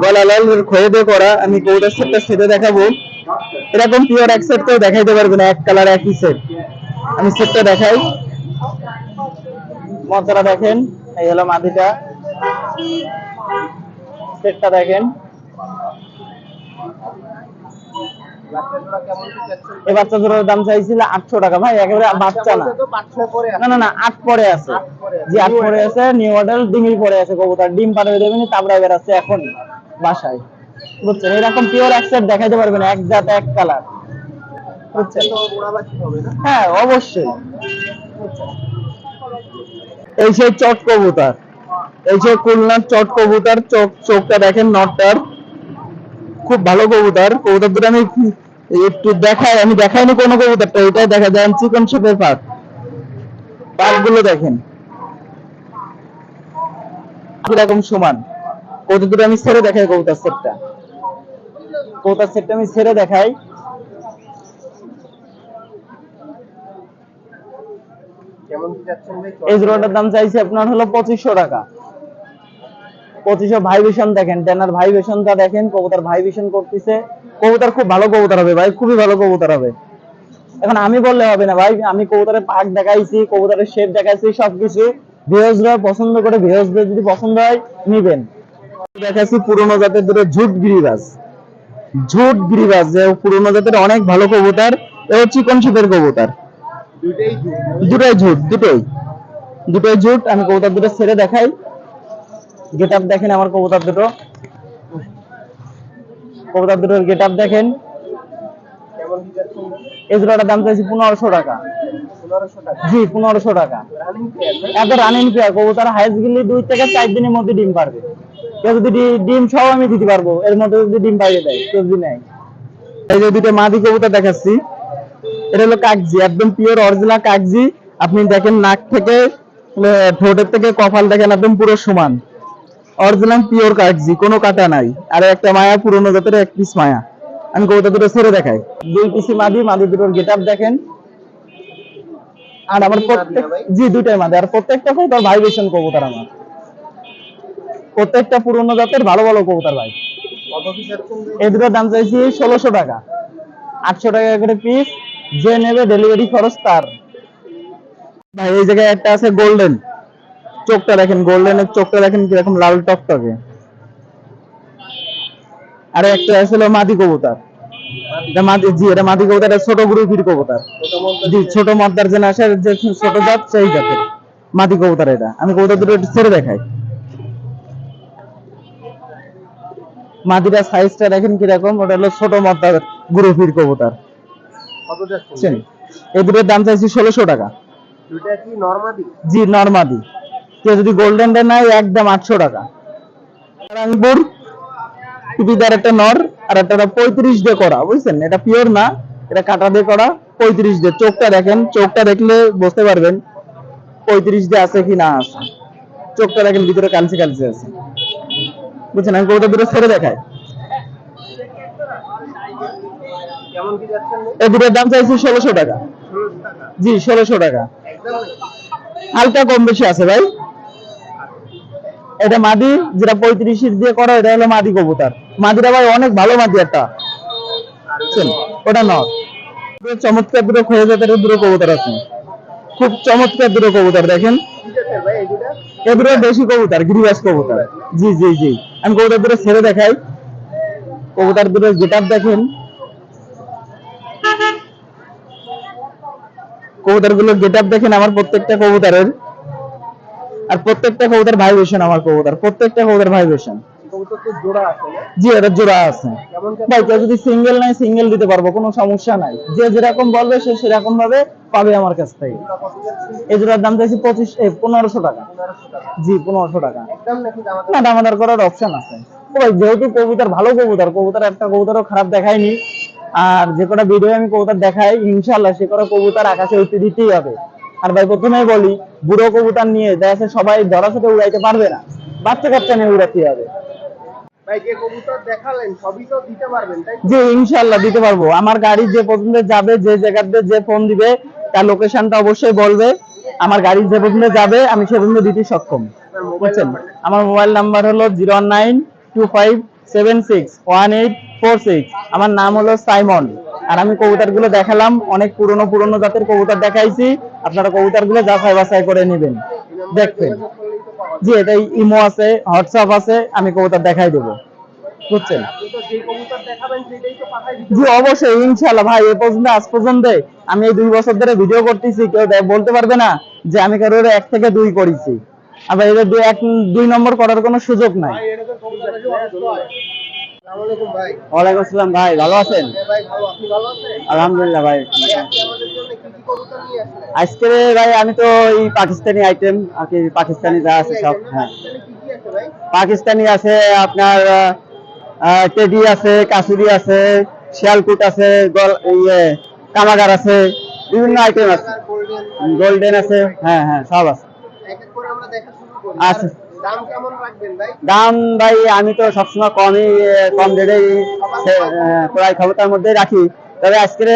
গলা লাল খয়েদে করা, আমি কবুতর সেটটা সেটে দেখাবো। এরকম পিওর এক সেট কেউ দেখাইতে পারবে না, এক কালার একই সেট। আমি সেটটা দেখাই, মজাটা দেখেন, এই হলো মাদিটা, সেটটা দেখেন। এই বাচ্চা জোড়ার দাম চাইছিল 800 টাকা ভাই, একেবারে বাচ্চা না, না না 8 পরে আছে, জি 8 পরে আছে, নিউ মডেল ডিমের পরে আছে কবুতর, ডিম পাড়াবে দেবেন, তারপরে বেরাচ্ছে এখন বাসায়, বুঝছেন? এরকম পিওর এক সেট দেখাইতে পারবে না, এক জাত এক কালার, বুঝছেন? হ্যাঁ অবশ্যই। এই সেই চট কবুতর, এই সেই খুলনার চট কবুতর, চোখটা দেখেন, নটটার খুব ভালো কবুতর। কবুতর দুটো আমি একটু দেখাই, আমি দেখাইনি কোনো কবুতরটা, এটাই দেখা যায় চিকন শেপের পাক গুলো দেখেন কিরকম সমান। কবুতর দুটো আমি ছেড়ে দেখাই, কবুতর সেটটা আমি ছেড়ে দেখাই। এই জোড়াটার দাম চাইছে আপনার হলো 2500 টাকা। 2500 ভাইব্রেশন দেখেন, টেনার ভাইব্রেশনটা দেখেন, কবুতর ভাইব্রেশন করতেছে, কবুতর খুব ভালো কবুতর হবে ভাই, খুবই ভালো কবুতর হবে। এখন আমি বললে হবে না ভাই, আমি কবুতরের পাক দেখাইছি, কবুতরের শেপ দেখাইছি, সবকিছু ভিউয়ার্সরা পছন্দ করে, ভিউয়ার্সদের যদি পছন্দ হয় নিবেন। দেখাচ্ছি পুরনো জাতের দুটো ঝুট গিরিবাজ, যে পুরনো জাতের অনেক ভালো কবুতর, এবং চিকন শেপের কবুতর, দুটোই ঝুট। আমি কবুতর দুটো ছেড়ে দেখাই, গেট আপ দেখেন আমার কবুতর দুটোর গেট আপ দেখেন। এই জোড়াটার দাম চাইছি 1500 টাকা। জি 1500 টাকা, এত রানিং পেয়ার কবুতর, হাইস্ট গেলে 2 থেকে 4 দিনের মধ্যে ডিম পারবে। কেউ যদি ডিম সহ আমি দিতে পারবো, এর মধ্যে যদি ডিম পাইয়ে দেয়, কেউ যদি নেয়। এই যে দুটো মাদি কবুতর দেখাচ্ছি, এটা হলো কাগজি, একদম পিওর অরিজিনাল কাগজি। আপনি দেখেন নাক থেকে ঠোঁটের থেকে কপাল দেখেন একদম পুরো সমান, অরিজিনাল পিওর কাগজি, কোনো কাটা নাই। আর একটা মায়া, পুরনো জাতের এক পিস মায়া। আমি কবুতর দুটো ছেড়ে দেখাই, 2 পিসি মাদি দুটোর গেট আপ দেখেন। আর আমার জি 2টাই মাদি, আর প্রত্যেকটা কবুতর ভাইব্রেশন কবুতর, আমার প্রত্যেকটা পুরনো জাতের ভালো ভালো কবুতর ভাই। এই দুটোর দাম চাইছি 1600 টাকা, 800 টাকা করে পিস, যে নেবে ডেলিভারি খরচ তার। ভাই এই জায়গায় একটা আছে গোল্ডেন, চোখটা দেখেন, গোল্ডেনের চোখটা দেখেন কিরকম লাল টকটকে। আর একটা আছে মাদি কবুতর, এটা মাদি, জি এটা মাদি কবুতর, ছোট গ্রুপের কবুতর, জি ছোট মদ্দার যে আসে, যে ছোট জাত সেই জাতের মাদি কবুতর। এটা আমি কবুতর দুটো একটু ছেড়ে দেখাই, মাদিটা সাইজটা দেখেন কিরকম, ওটা হলো ছোট মদ্দার গ্রুপের কবুতর। এই দুটোর দাম চাইছি 1600 টাকা। জি নরমাদি, কেউ যদি গোল্ডেনটা নাই একদম 800 টাকা। রাংপুর টুপিদার একটা নর, আর একটা 35 দিয়ে করা, বুঝছেন? এটা পিওর না, এটা কাটা দিয়ে করা, 35 দিয়ে। চোখটা দেখেন, চোখটা দেখলে বুঝতে পারবেন 35 দিয়ে আছে কি না আছে। চোখটা দেখেন ভিতরে কালচে আছে। বুঝছেন, আমি কবুতর দুটো ছেড়ে দেখাই। কেমন কি যাচ্ছেন ভাই? এই দুটোর দাম চাইছি 1600 টাকা। 1600 টাকা জি 1600 টাকা, একদম নাকি? হালকা কম বেশি আছে ভাই। এটা মাদি, যেটা 35 দিয়ে করা, এটা হলো মাদি কবুতর। মাদিটা ভাই অনেক ভালো মাদি একটা, বুঝছেন, ওটা নর। চমৎকার দুটো খোঁজা জাতের দুটো কবুতর আছে, খুব চমৎকার দুটো কবুতর দেখেন। কি যাচ্ছেন ভাই এই দুটা? এ দুটো দেশি কবুতর, গিরিবাস কবুতর। জি জি জি, আমি কবুতর দুটো ছেড়ে দেখাই। কবুতর দুটো গেটআপ দেখেন, কবুতর গুলোর গেটআপ দেখেন আমার প্রত্যেকটা কবুতরের। আর প্রত্যেকটা কবুতর ভাইব্রেশন, আমার কবুতর প্রত্যেকটা কবুতর ভাইব্রেশন। কবুতর তো জোড়া আছে না? জি এটা জোড়া আছে কেমন কি? ভাই, কেউ যদি সিঙ্গেল নাই সিঙ্গেল দিতে পারবো, কোনো সমস্যা নাই। যে যেরকম বলবে সে সেরকম ভাবে পাবে আমার কাছ থেকে। কত যাচ্ছেন? এই জোড়ার দাম চাইছি 1500 টাকা। 1500 টাকা জি 1500 টাকা। একদম নাকি? দাম না, দামাদার করার অপশন আছে। ও ভাই, যেহেতু কবুতর ভালো কবুতর, কবুতর একটা কবুতরও খারাপ দেখায়নি। আর যে কটা ভিডিও আমি কবুতর দেখাই, ইনশাআল্লাহ সে কটা কবুতর আকাশে উঠতে দিতেই হবে। আর ভাই প্রথমেই বলি, বুড়ো কবুতর নিয়ে দেখে সবাই ধরার সাথে উড়াইতে পারবে না, বাচ্চা কাচ্চা নিয়ে উড়াতে হবে। ভাই যে কবুতর দেখালেন সবই তো দিতে পারবেন তাই তো? জি ইনশাআল্লাহ দিতে পারবো। আমার গাড়ি যে পর্যন্ত যাবে, যে জায়গাতে যে ফোন দিবে তার লোকেশনটা অবশ্যই বলবে। আমার গাড়ি যে পর্যন্ত যাবে আমি সে পর্যন্ত দিতে সক্ষম, আপনার মোবাইল বুঝছেন। নাম্বারটা? আমার মোবাইল নাম্বার হলো 01925761846। আমার নাম হলো সাইমন। আর আমি কবুতর গুলো দেখালাম, অনেক পুরনো পুরনো জাতের কবুতর দেখাইছি। আপনারা কবুতর গুলো যাচাই বাছাই করে নেবেন, দেখবেন। যোগাযোগ করলেই তো পাওয়া জি এটাই ইমো আছে, হোয়াটসঅ্যাপ আছে, আমি কবুতর দেখাই দেবো, বুঝছেন। আপনি তো যে কবুতর দেখাবেন সেটাই তো পাঠাই দিতে জি অবশ্যই ইনশাআল্লাহ ভাই। এ পর্যন্ত আজ পর্যন্ত আমি এই 2 বছর ধরে ভিডিও করতেছি, কেউ বলতে পারবে না যে আমি কারোর 1 থেকে 2 করেছি। আবার এর 2 নম্বর করার কোনো সুযোগ নাই। ভাই এরকম কবুতর আছে অসুস্থ হয়। আসসালামু আলাইকুম ভাই। ওয়ালাইকুম আসসালাম ভাই, ভালো আছেন? হ্যাঁ ভাই ভালো, আপনি ভালো আছেন? আলহামদুলিল্লাহ ভাই। ভাই আজকে আমাদের জন্য কি কি কবুতর নিয়ে আসলেন? আজকে ভাই আমি তো এই পাকিস্তানি আইটেম আর কি, পাকিস্তানি যা আছে সব। হ্যাঁ পাকিস্তানে কি কি আছে ভাই? পাকিস্তানি আছে আপনার, টেডি আছে, কাসুরি আছে, শিয়ালকুট আছে, কামাগার আছে, বিভিন্ন আইটেম আছে, গোল্ডেন গোল্ডেন আছে। হ্যাঁ হ্যাঁ সব আছে। এক এক করে আমরা দেখা শুরু করি। আচ্ছা। আর দাম কেমন রাখবেন ভাই? দাম ভাই আমি তো সবসময় কম রেটেই প্রায় ক্ষমতার মধ্যেই রাখি। তবে আজকে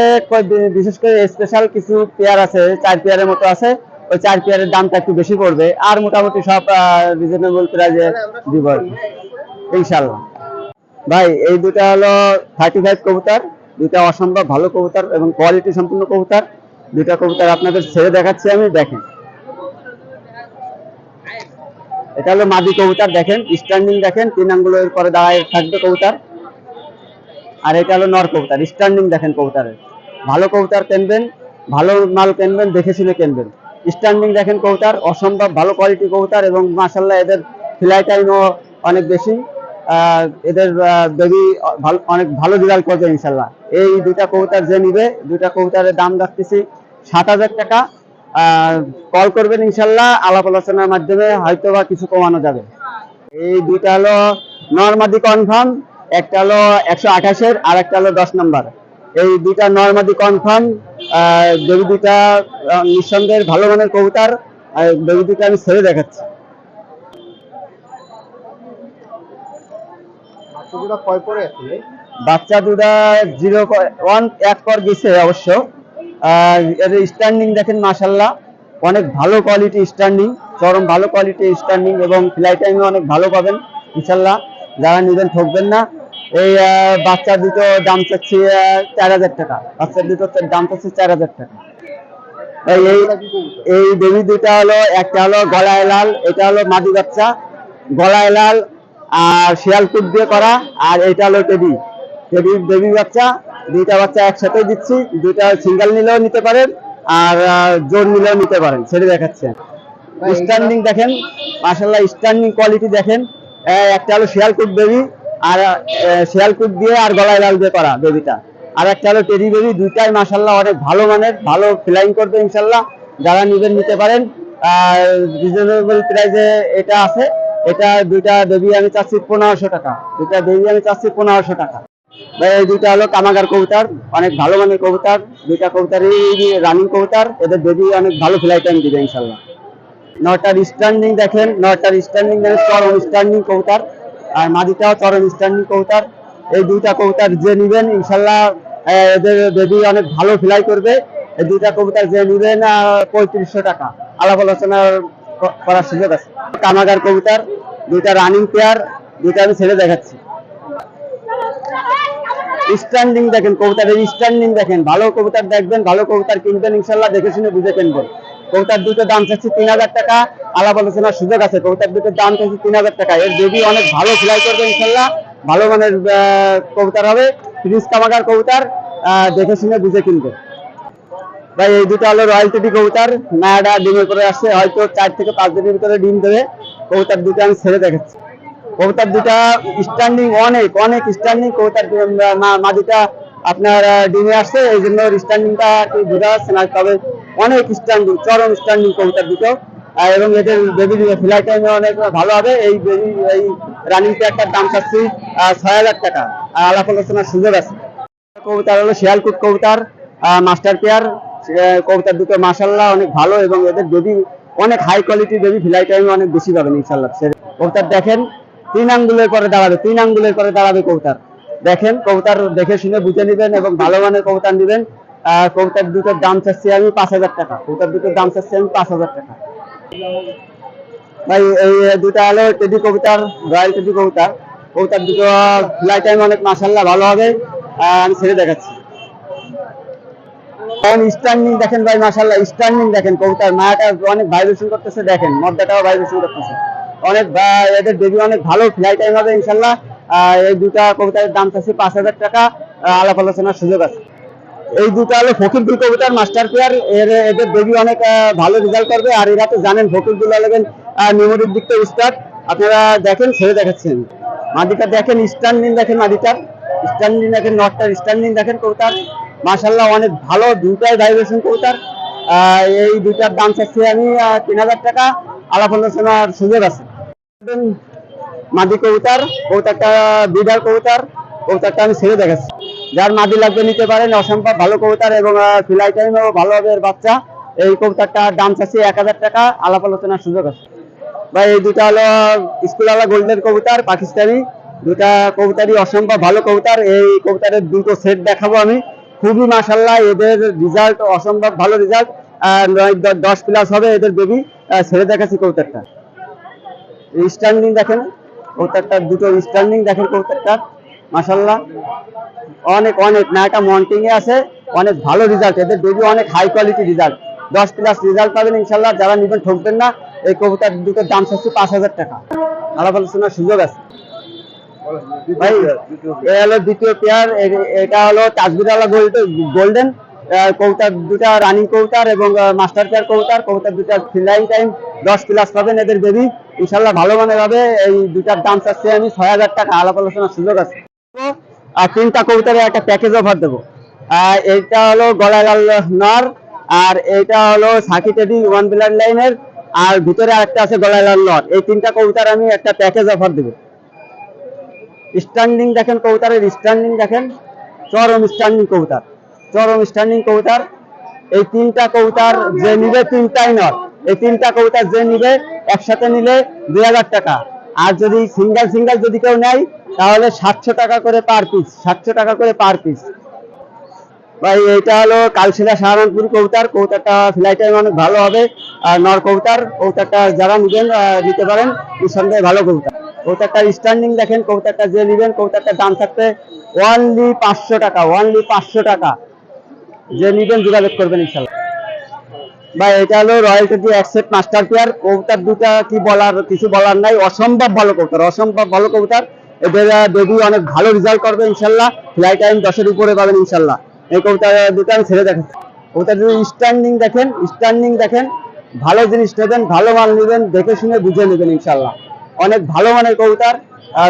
বিশেষ করে স্পেশাল কিছু পেয়ার আছে, 4 পেয়ারের মতো আছে। ওই 4 পেয়ারের দামটা একটু বেশি পড়বে। আর মোটামুটি সব রিজনেবল প্রাইসে দিব ইনশাআল্লাহ। ভাই এই দুটা হলো 35 কবুতর, দুটা অসম্ভব ভালো কবুতর এবং কোয়ালিটি সম্পূর্ণ কবুতর। দুটা কবুতর আপনাদের ছেড়ে দেখাচ্ছি আমি, দেখেন। এটা হলো মাদি কবুতর, দেখেন স্ট্যান্ডিং দেখেন, 3 আঙ্গুলের পরে দাঁড়ায় থাকবে কবুতর। আর এটা হলো নর কবুতর, স্ট্যান্ডিং দেখেন কবুতরের। ভালো কবুতর কিনবেন, ভালো মাল কিনবেন, দেখে শুনে কিনবেন। স্ট্যান্ডিং দেখেন কবুতর, অসম্ভব ভালো কোয়ালিটি কবুতর এবং মাশাআল্লাহ এদের ফ্লাই টাইমও অনেক বেশি। এদের বেবি অনেক ভালো রেজাল্ট করবে ইনশাআল্লাহ। এই দুটা কবুতর যে নিবে, দুটা কবুতরের দাম রাখতেছি 7000 টাকা। কল করবেন ইনশাআল্লাহ, আলাপ আলোচনার মাধ্যমে হয়তো বা কিছু কমানো যাবে। এই দুইটা হলো নরমাদি কনফার্ম, একটা হলো 128-এর আর একটা হলো 10 নাম্বার। এই দুইটা নরমাদি কনফার্ম, বেবি দুইটা নিঃসন্দেহে ভালো মানের কবুতর। আর বেবি দুইটা আমি ছেড়ে দেখাচ্ছি। বাচ্চাগুলো কয় পরে আছে ভাই? বাচ্চা দুটা 1 পর গেছে অবশ্য। এর স্ট্যান্ডিং দেখেন মাশাআল্লাহ, অনেক ভালো কোয়ালিটি স্ট্যান্ডিং, চরম ভালো কোয়ালিটি স্ট্যান্ডিং এবং ফ্লাই টাইমে অনেক ভালো পাবেন ইনশাআল্লাহ। যারা নেবেন ঠকবেন না। এই বাচ্চা দুটো দাম চাচ্ছি 4000 টাকা। বাচ্চা দুটো দাম চাচ্ছি 4000 টাকা। এই বেবি দুটা হলো, একটা হলো গলায় লাল, এটা হলো মাদি বাচ্চা, গলায় লাল আর শিয়ালকুট দিয়ে করা। আর এটা হলো টেডি বেবি বাচ্চা। দুইটা বাচ্চা একসাথে দিচ্ছি, দুইটা সিঙ্গেল নিলেও নিতে পারেন আর জোর নিলেও নিতে পারেন। ছেড়ে দেখাচ্ছে। স্ট্যান্ডিং দেখেন মাশাআল্লাহ, স্ট্যান্ডিং কোয়ালিটি দেখেন। একটা হলো শিয়ালকুট বেবি আর শিয়ালকুট দিয়ে আর গলায় লাল দিয়ে করা বেবিটা। আর একটা হলো টেডি বেবি। দুইটাই মাশাআল্লাহ অনেক ভালো মানের, ভালো ফ্লাইং করবে ইনশাআল্লাহ। যারা নেবেন নিতে পারেন। রিজনেবল প্রাইসে এটা আছে। এটা দুইটা বেবি আমি চাচ্ছি 1500 টাকা। দুইটা বেবি আমি চাচ্ছি 1500 টাকা। এই দুইটা হলো কামাগার কবুতর, অনেক ভালো মানের কবুতর। দুইটা কবুতরই রানিং কবুতর, এদের বেবি অনেক ভালো ফ্লাই টাইম দিবে ইনশাআল্লাহ। নটার স্ট্যান্ডিং দেখেন, নটার স্ট্যান্ডিং দেখেন, চরম স্ট্যান্ডিং কবুতর। আর মাদিটাও চরম স্ট্যান্ডিং কবুতর। এই দুইটা কবুতর যে নিবেন ইনশাল্লাহ এদের বেবি অনেক ভালো ফ্লাই করবে। এই দুইটা কবুতর যে নিবেন 3500 টাকা, আলাপ আলোচনা করার সুযোগ আছে। কামাগার কবুতর, দুইটা রানিং পেয়ার, দুইটা আমি ছেড়ে দেখাচ্ছি। স্ট্যান্ডিং দেখেন কবুতরের স্ট্যান্ডিং দেখেন, ভালো কবুতর দেখবেন, ভালো কবুতর কিনবেন ইনশাল্লাহ, দেখে শুনে বুঝে কিনবেন। কবুতর দুটো দাম চাচ্ছি 3000 টাকা, আলাপ আলোচনার সুযোগ আছে। কবুতর দুটোর দাম চাচ্ছি 3000 টাকা। এর বেবি অনেক ভালো ফ্লাই করবে ইনশাল্লাহ, ভালো মানের কবুতর হবে। ফ্রিজ কামাগার কবুতর, দেখে শুনে বুঝে কিনবে। ভাই এই দুটো হলো রয়্যাল টেডি কবুতর, মায়াটা ডিমের করে আসছে, হয়তো 4 থেকে 5 দিনের ভিতরে ডিম দেবে। কবুতর দুটো আমি ছেড়ে দেখাচ্ছি। কবুতর দুটা স্ট্যান্ডিং অনেক অনেক স্ট্যান্ডিং কবুতর। মাদিটা আপনার ডিমে আসছে, এই জন্য স্ট্যান্ডিংটা বোঝা যাচ্ছে না, তবে অনেক স্ট্যান্ডিং, চরম স্ট্যান্ডিং কবুতর দুটো। এবং এদের বেবি ফ্লাই টাইমে অনেক ভালো হবে। এই বেবি এই রানিং পেয়ারটার দাম চাচ্ছি 6000 টাকা, আলাপ আলোচনার সুযোগ আছে। কবুতর হলো শিয়ালকুট কবুতর, মাস্টার পেয়ার। কবুতর দুটো মাশাআল্লাহ অনেক ভালো, এবং এদের বেবি অনেক হাই কোয়ালিটি বেবি, ফ্লাই টাইমে অনেক বেশি পাবেন ইনশাআল্লাহ। কবুতর দেখেন 3 আঙ্গুলের পরে দাঁড়াবে, 3 আঙ্গুলের পরে দাঁড়াবে কবুতর। দেখেন কবুতর দেখে শুনে বুঝে নেবেন এবং ভালো মানের কবুতর নেবেন। কবুতর দুটোর দাম চাচ্ছি আমি 5000 টাকা। কবুতর দুটোর দাম চাচ্ছি আমি 5000 টাকা। ভাই এই দুটা হলো টেডি কবুতর, রয়্যাল টেডি কবুতর। কবুতর দুটো ফ্লাই টাইম অনেক মাশাআল্লাহ ভালো হবে, আমি ছেড়ে দেখাচ্ছি। স্ট্যান্ডিং দেখেন ভাই মাশাআল্লাহ, স্ট্যান্ডিং দেখেন কবুতর, মায়াটা অনেক ভাইব্রেশন করতেছে, দেখেন মদ্দাটাও ভাইব্রেশন করতেছে অনেক। এদের বেবি অনেক ভালো ফ্লাই টাইম হবে ইনশাআল্লাহ। এই দুটা কবুতরের দাম চাচ্ছি 5000 টাকা, আলাপ আলোচনার সুযোগ আছে। এই দুটো হলো ফকিরদুল কবুতর, মাস্টার পেয়ার। এদের বেবি অনেক ভালো রেজাল্ট করবে। আর এরা তো জানেন ফকিরদুল হলেন মেমোরির দিক থেকে স্টার্ট। আপনারা দেখেন, ছেড়ে দেখাচ্ছেন। মাদিটা দেখেন স্ট্যান্ডিং দেখেন, মাদিটার স্ট্যান্ডিং দেখেন, নটটার স্ট্যান্ডিং দেখেন। কবুতর মাশাআল্লাহ অনেক ভালো, দুটাই ভাইব্রেশন কবুতর। এই দুটার দাম চাচ্ছি আমি 3000 টাকা, আলাপ আলোচনার সুযোগ আছে। মাদি কবুতর, কবুতরটা বিডার কবুতর। কবুতরটা আমি ছেড়ে দেখাচ্ছি, যার মাদি লাগবে নিতে পারেন। অসম্ভব ভালো কবুতর এবং ফ্লাই টাইমেও ভালো হবে এর বাচ্চা। এই কবুতরটার দাম চাচ্ছি 1000 টাকা, আলাপ আলোচনার সুযোগ আছে। ভাই এই দুটা হলো স্কুলওয়ালা গোল্ডের কবুতর, পাকিস্তানি। দুটা কবুতরই অসম্ভব ভালো কবুতর। এই কবুতরের দুটো সেট দেখাবো আমি, খুবই মাশাআল্লাহ। এদের রেজাল্ট অসম্ভব ভালো রেজাল্ট, 10+ হবে এদের বেবি। ছেড়ে দেখাচ্ছি কবুতরটা। স্ট্যান্ডিং দেখেন কবুতরটার, দুটো স্ট্যান্ডিং দেখেন কবুতরটার মাশাআল্লাহ অনেক অনেক। নাটা মন্টিং এ আছে, অনেক ভালো রেজাল্ট। এদের বেবি অনেক হাই কোয়ালিটি রেজাল্ট, 10+ রেজাল্ট পাবেন ইনশাআল্লাহ। যারা নিবেন ঠকবেন না। এই কবুতর দুটোর দাম চাচ্ছি 5000 টাকা, আলাপ আলোচনার সুযোগ আছে। ভাই এটা হলো দ্বিতীয় পেয়ার, এটা হলো তাজবিরওয়ালা গোল্ডেন কবুতর। দুটা রানিং কবুতর এবং মাস্টার পেয়ার কবুতর। কবুতর দুটার ফ্লাই টাইম 10+ পাবেন এদের বেবি ইনশাআল্লাহ, ভালো মানের হবে। এই দুটার দাম চাচ্ছি আমি 6000 টাকা, আলাপ আলোচনার সুযোগ আছে। আর 3টা কবুতরের একটা প্যাকেজ অফার দেবো। এইটা হলো গলায় লাল নর, আর এইটা হলো সাকি টেডি 1 ব্লাড লাইনের, আর ভিতরে আরেকটা আছে গলায় লাল নর। এই 3টা কবুতর আমি একটা প্যাকেজ অফার দেবো। স্ট্যান্ডিং দেখেন কবুতরের স্ট্যান্ডিং দেখেন, চরম স্ট্যান্ডিং কবুতর, চরম স্ট্যান্ডিং কবুতর। এই 3টা কবুতর যে নিবে, 3টাই নর। এই 3টা কবুতর যে নিবে একসাথে নিলে 2000 টাকা। আর যদি সিঙ্গেল সিঙ্গেল যদি কেউ নেয় তাহলে 700 টাকা করে পার পিস, 700 টাকা করে পার পিস। ভাই এটা হলো কালশিরা সাহারানপুর কবুতর। কবুতরটা ফ্লাই টাইম অনেক ভালো হবে, আর নর কবুতর। কবুতরটা যারা নিবেন নিতে পারেন, নিঃসন্দেহে ভালো কবুতর। কবুতরটার স্ট্যান্ডিং দেখেন, কবুতরটা যে নিবেন কবুতরটার দাম থাকবে অনলি 500 টাকা, অনলি 500 টাকা। যে নিবেন যোগাযোগ করবেন ইনশাআল্লাহ। ভাই এটা হলো royal teddy accept master pair. কবুতর দুটা কি বলার, কিছু বলার নাই, অসম্ভব ভালো কবুতর, অসম্ভব ভালো কবুতর। এদের বেবি অনেক ভালো রেজাল্ট করবে ইনশাআল্লাহ, ফ্লাই টাইম 10-এর উপরে পাবেন ইনশাআল্লাহ। এই কবুতর দুটো আমি ছেড়ে দেখাচ্ছি। কবুতর স্ট্যান্ডিং দেখেন, স্ট্যান্ডিং দেখেন। ভালো জিনিস নেবেন, ভালো মাল নেবেন, দেখে শুনে বুঝে নেবেন ইনশাআল্লাহ। অনেক ভালো মানের কবুতর।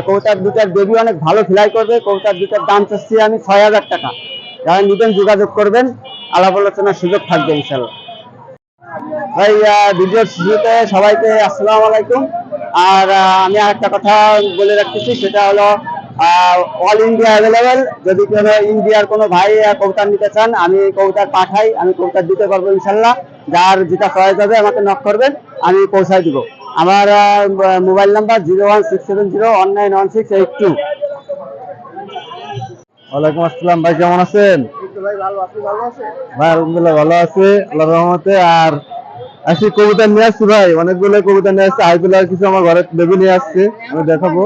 কবুতর দুটার বেবি অনেক ভালো ফ্লাই করবে। কবুতর দুটার দাম চাচ্ছি আমি 6000 টাকা। যারা নিবেন যোগাযোগ করবেন, আলাপ আলোচনার সুযোগ থাকবে ইনশাআল্লাহ। ভাই ভিডিওর শুরুতে সবাইকে আসসালামু আলাইকুম। আর আমি আরেকটা কথা বলে রাখতেছি, সেটা হলো অল ইন্ডিয়া অ্যাভেলেবেল। যদি কোনো ইন্ডিয়ার কোনো ভাই কবুতর নিতে চান, আমি কবুতর পাঠাই, আমি কবুতর দিতে পারবো ইনশাআল্লাহ। যার যেটা চয়েস হবে আমাকে নক করবেন, আমি পৌঁছায় দিব। আমার মোবাইল নাম্বার 01670191682। ওয়ালাইকুম আসসালাম ভাই, কেমন আছেন? ভাই ভালো, আপনি ভালো আছেন? ভাই আলহামদুলিল্লাহ ভালো আছি আল্লাহর রহমতে। আর আসি কবুতর নিয়ে আসছি ভাই, অনেকগুলো কবুতর নিয়ে আসছি। আইগুলো আর কিছু আমার ঘরে বেবি নিয়ে আসছি, আমি দেখাবো।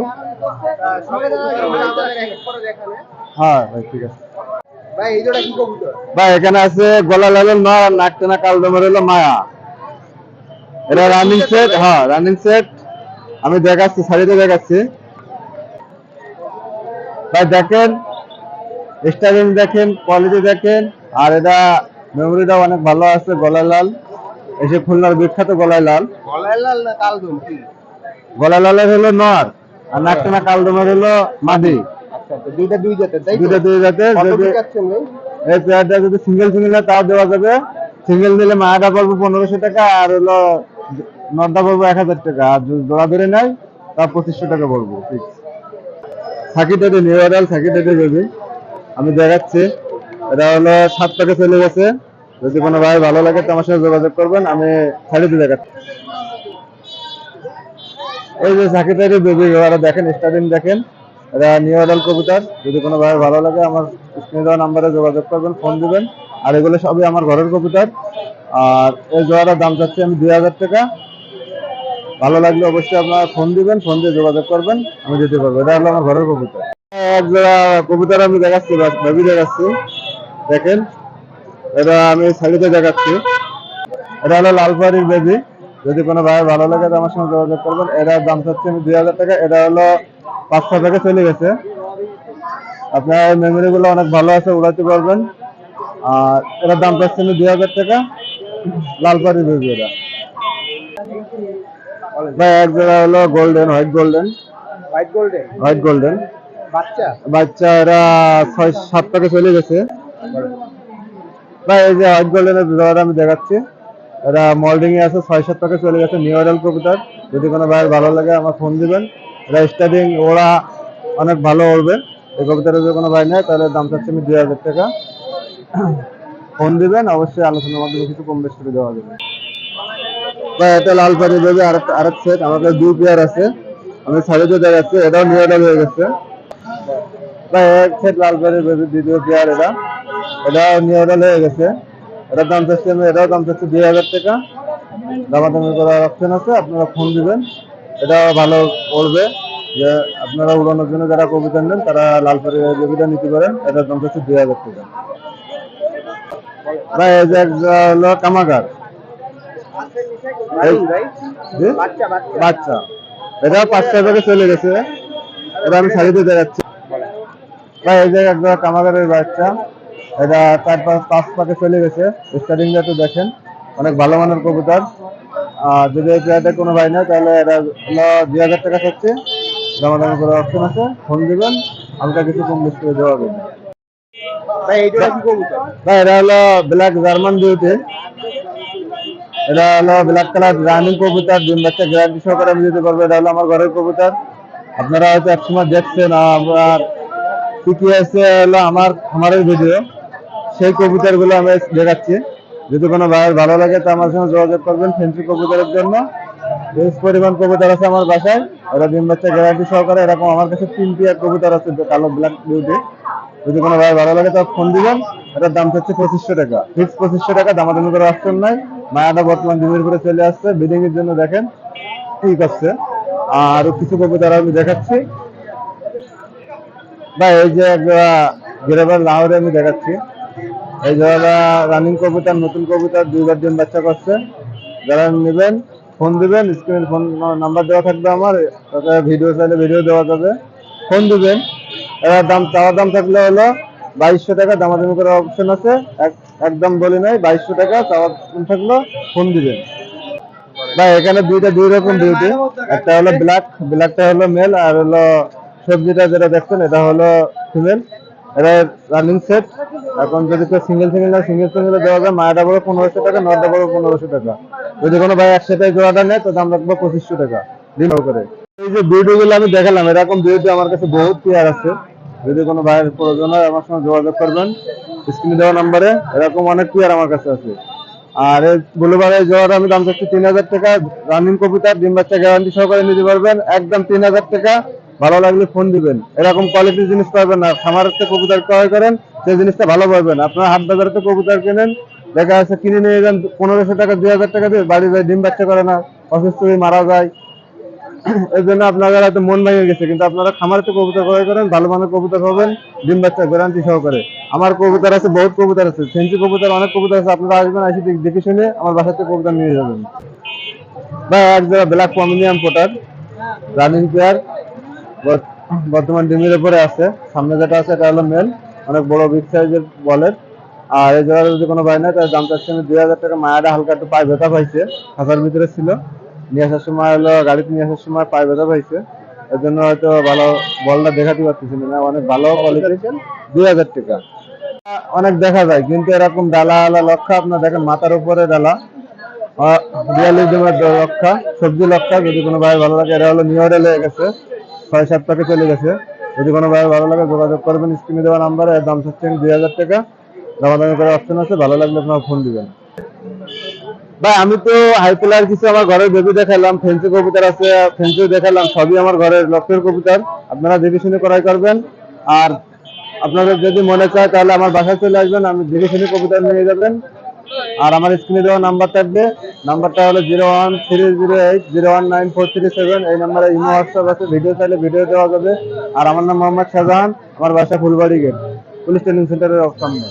হ্যাঁ ভাই ঠিক আছে। ভাই এই জোড়া কি কবুতর? ভাই এখানে আছে গলা লালের নর আর নাক টানা কালদমের হলো মায়া। এটা রানিং সেট, হ্যাঁ রানিং সেট। আমি দেখাচ্ছি, শাড়িতে দেখাচ্ছি ভাই। দেখেন স্টাইলিং দেখেন, কোয়ালিটি দেখেন। আর এটা মেমোরিটা অনেক ভালো আছে। গলায় লাল, এসে খুলনার বিখ্যাত গলায় লাল। গলায় লাল না কালদম কি? গলায় লালের হলো নর আর নাক টানা কালদমের হলো মাদি। আচ্ছা আচ্ছা, দুইটা দুই জাতের তাই তো? দুইটা দুই জাতের। কত যদি দিচ্ছেন ভাই? এই পেয়ারটা যদি সিঙ্গেল সিঙ্গেল হয় তাও দেওয়া যাবে। সিঙ্গেল দিলে মায়াটা পড়বে 1500 টাকা, আর হলো নরটা পড়বে 1000 টাকা। আর যদি জোড়া ধরে নেয় তা 2500 টাকা পড়বে ফিক্স। সাকিটাতে নিউ অর্ডার, সাকিটাতে বেবি আমি দেখাচ্ছি। এটা হলো 7 টাকা চলে গেছে। যদি কোনো ভাই ভালো লাগে তো আমার সাথে যোগাযোগ করবেন, আমি ছাড়িতে দেখাচ্ছি। এই যে সাকিটাতে বেবি, ওরা দেখেন স্টার্টিং দেখেন। এটা নিউ অর্ডার কবুতর। যদি কোনো ভাই ভালো লাগে আমার স্ক্রিনে দেওয়া নাম্বারে যোগাযোগ করবেন, ফোন দিবেন। আর এগুলো সবই আমার ঘরের কবুতর। আর এই জোড়াটার দাম চাচ্ছি আমি 2000 টাকা। ভালো লাগলে অবশ্যই আপনারা ফোন দিবেন, ফোন দিয়ে যোগাযোগ করবেন, আমি দিতে পারবো। এটা হলো আমার ঘরের কবুতর। এক জোড়া কবুতর আমি দেখাচ্ছি, বেবি দেখাচ্ছি দেখেন। এটা আমি শাড়িতে দেখাচ্ছি। এটা হলো লালপাহাড়ির বেবি। যদি কোনো ভাই ভালো লাগে তো আমার সঙ্গে যোগাযোগ করবেন। এটার দাম চাচ্ছি আমি 2000 টাকা। এটা হলো 500 টাকা চলে গেছে। আপনার মেমোরি গুলো অনেক ভালো আছে, উড়াতে পারবেন। আর এটার দাম চাচ্ছি আমি 2000 টাকা। লালপাহাড়ির বেবি এটা ভাই। এক জোড়া হলো golden, white golden. White golden white golden বাচ্চা? বাচ্চা এরা 6-7 টাকা চলে গেছে ভাই। এই যে হোয়াইট গোল্ডেনের জোড়াটা আমি দেখাচ্ছি। এটা মল্ডিং এ আছে, 6-7 টাকা চলে গেছে। নিউ অর্ডার কবুতর। যদি কোনো ভাইয়ের ভালো লাগে আমার ফোন দিবেন। এটা স্টার্টিং ওরা অনেক ভালো উড়বে। এই কবুতরের যদি কোনো ভাই নেয় তাহলে দাম চাচ্ছি আমি 2000 টাকা। ফোন দিবেন, অবশ্যই আলোচনার মাধ্যমে কিছু কম বেশ করে দেওয়া যাবে ভাই। এটা লাল পাড়ি দেবে আরেক সেট। আমার কাছে 2 পেয়ার আছে, আমি ছাড়িতে দেখাচ্ছি। এটাও নিউ অর্ডার হয়ে গেছে ভাই। এক সেট লাল পাড়ি দেবে, দ্বিতীয় পেয়ার এটা। এটাও নিউ অর্ডার হয়ে গেছে। এটার দাম চাচ্ছি আমি, এটাও দাম চাচ্ছি 2000 টাকা। দামাদামি করার অপশন আছে, আপনারা ফোন দিবেন। এটা ভালো পড়বে। যে আপনারা উড়ানোর জন্য যারা কবুতর নেন তারা লালপাড়ি বেবিটা নিতে পারেন। এটার দাম চাচ্ছি 2000 টাকা ভাই। এই যে হলো কামাগার বাচ্চা, এটা 5 টাকা চলে গেছে। এটা আমি শাড়িতে দেখাচ্ছি ভাই। এই যে একটা কামাগারের বাচ্চা, এটা 4-5 টাকা চলে গেছে। স্টার্টিংটা তো দেখেন, অনেক ভালো মানের কবুতর। আর যদি এই পেয়ারটা কোনো ভাই নেয় তাহলে এটা হলো 2000 টাকা থাকছে। দামাদামি করার অপশন আছে, ফোন দিবেন, হালকা কিছু কম বেশি করে দেওয়া যাবে ভাই এই জোড়া কি কবুতর? ভাই। এটা হলো ব্ল্যাক জার্মান বিউটি। এটা হলো ব্ল্যাক কালার রানিং কবুতর। ডিম বাচ্চা গ্যারান্টি সহকারে আমি দিতে পারবো। এটা হলো আমার ঘরের কবুতর। আপনারা হয়তো একসময় দেখছেন আমার পিকিএসে হলো আমার খামারের ভিডিও, সেই কবুতর গুলো আমি দেখাচ্ছি। যদি কোনো ভাইয়ের ভালো লাগে তো আমার সঙ্গে যোগাযোগ করবেন ফেন্সি কবুতরের জন্য। বেশ পরিমাণ কবুতর আছে আমার বাসায়। ওরা ডিম বাচ্চা গ্যারান্টি সহকারে। এরকম আমার কাছে 3 পেয়ার কবুতর আছে কালো ব্ল্যাক বিউটি। যদি কোনো ভাই ভালো লাগে তো ফোন দিবেন। এটার দাম হচ্ছে 2500 টাকা, ফিক্স 2500 টাকা। দামাদামি করার অপশন নাই। মায়াটা বর্তমান ডিমের করে চলে আসছে, ব্রিডিং এর জন্য দেখেন ঠিক আছে। আর কিছু কবুতর আমি দেখাচ্ছি ভাই। এই যে গ্রেভার লাহোরে আমি দেখাচ্ছি। এই জায়গাটা রানিং কবুতর, নতুন কবুতর, 2বার ডিম বাচ্চা করছে। যারা নেবেন ফোন দিবেন, স্ক্রিনে ফোন নাম্বার দেওয়া থাকবে আমার। ভিডিও চাইলে ভিডিও দেওয়া যাবে, ফোন দিবেন। এর দাম চাওয়ার দাম থাকলে হলো 2200 টাকা। দামাদামি করার অপশন আছে, একদম বলি নাই। 2200 টাকা চাওয়ার দাম থাকলো, ফোন দিবেন ভাই। এখানে দুই রকম বিউটি। একটা হলো ব্ল্যাকটা হলো মেল, আর হলো সবজিটা যেটা দেখছেন এটা হলো ফিমেল। এটা রানিং সেট। এখন যদি কেউ সিঙ্গেল দেওয়া যায়, মায়াটা পড়বে 1500 টাকা, নয়টা পড়বে 1500 টাকা। যদি কোনো ভাই একসাথে জোড়াটা নেয় তো দাম রাখবো 2500 টাকা ডিম করে। এই যে বিউটি গুলো আমি দেখালাম, এরকম বিউটি আমার কাছে বহুত পেয়ার আছে। যদি কোনো ভাইয়ের প্রয়োজন হয় আমার সঙ্গে যোগাযোগ করবেন স্ক্রিনে দেওয়া নাম্বারে। এরকম অনেক পেয়ার আমার কাছে আছে। আর এই ব্লুবারের জোড়াটা আমি দাম চাচ্ছি 3000 টাকা। রানিং কবুতর, ডিম বাচ্চা গ্যারান্টি সহকারে নিতে পারবেন একদম 3000 টাকা। ভালো লাগলে ফোন দিবেন। এরকম কোয়ালিটির জিনিস পাবেন না। খামারের থেকে কবুতর ক্রয় করেন, সেই জিনিসটা ভালো পাবেন। আপনারা হাট বাজারে তো কবুতর কেনেন, দেখা যাচ্ছে কিনে নিয়ে যান 1500 টাকা 2000 টাকা দিয়ে, বাড়ি যায় ডিম বাচ্চা করে না, অসুস্থ হয়ে মারা যায়। এই জন্য আপনাদের হয়তো মন ভেঙে গেছে, কিন্তু আপনারা খামার থেকে কবুতর ক্রয় করেন, ভালো মানের কবুতর পাবেন, ডিম বাচ্চা গ্যারান্টি সহকারে। আমার কবুতর আছে, বহুত কবুতর আছে, ফেন্সি কবুতর অনেক কবুতর আছে। আপনারা আসবেন, এসে দেখে শুনে আমার বাসা থেকে কবুতর নিয়ে যাবেন। বা এক জায়গা ব্ল্যাক পমিনিয়াম পোটার রানিং পেয়ার, বর্তমান ডিমের উপরে আছে। সামনে যেটা আছে এটা হলো মেল, অনেক বড় বিগ সাইজের বলের। আর এই জায়গায় যদি কোনো ভাই না, তার দাম চাচ্ছি আমি 2000 টাকা। মায়াটা হালকা একটু পায়ে ব্যথা পাইছে, খাঁচার ভিতরে ছিল, নিয়ে আসার সময় হলো গাড়িতে নিয়ে আসার সময় পায়ে ব্যথা পাইছে, এর জন্য হয়তো ভালো বলটা দেখাতে পারতেছিল না। অনেক ভালো কোয়ালিটি, 2000 টাকা। অনেক দেখা যায়, কিন্তু এরকম ডালা আলা লক্ষা, আপনার দেখেন মাথার উপরে ডালা, রিয়ালিজমের লক্ষা, সবজি লক্ষা। যদি কোনো ভাই ভালো লাগে, এরা হলো নিউ মডেল হয়ে গেছে, 6-7 টাকা চলে গেছে। যদি কোনো ভাই ভালো লাগে যোগাযোগ করবেন, স্ক্রিনে দেওয়া নাম্বারে। এর দাম চাচ্ছেন 2000 টাকা। দামাদামি করার অপশন আছে, ভালো লাগলে আপনারা ফোন দিবেন। ভাই আমি তো হাই প্লেয়ার কিছু আমার ঘরের বেবি দেখালাম, ফেন্সি কবুতর আছে, ফেন্সিও দেখালাম, সবই আমার ঘরের লক্ষ্যের কবুতর। আপনারা দেখে শুনে ক্রয় করবেন। আর আপনাদের যদি মনে চায় তাহলে আমার বাসায় চলে আসবেন, আমি দেখে শুনে কবুতর নিয়ে যাবেন। আর আমার স্ক্রিনে দেওয়া নাম্বার থাকবে, নাম্বারটা হলো 01308019437। এই নাম্বারে ইমো হোয়াটসঅ্যাপ আছে, ভিডিও চাইলে ভিডিও দেওয়া যাবে। আর আমার নাম মোহাম্মদ শাহজাহান, আমার বাসা ফুলবাড়ি গেট, পুলিশ ট্রেনিং সেন্টারের সামনে।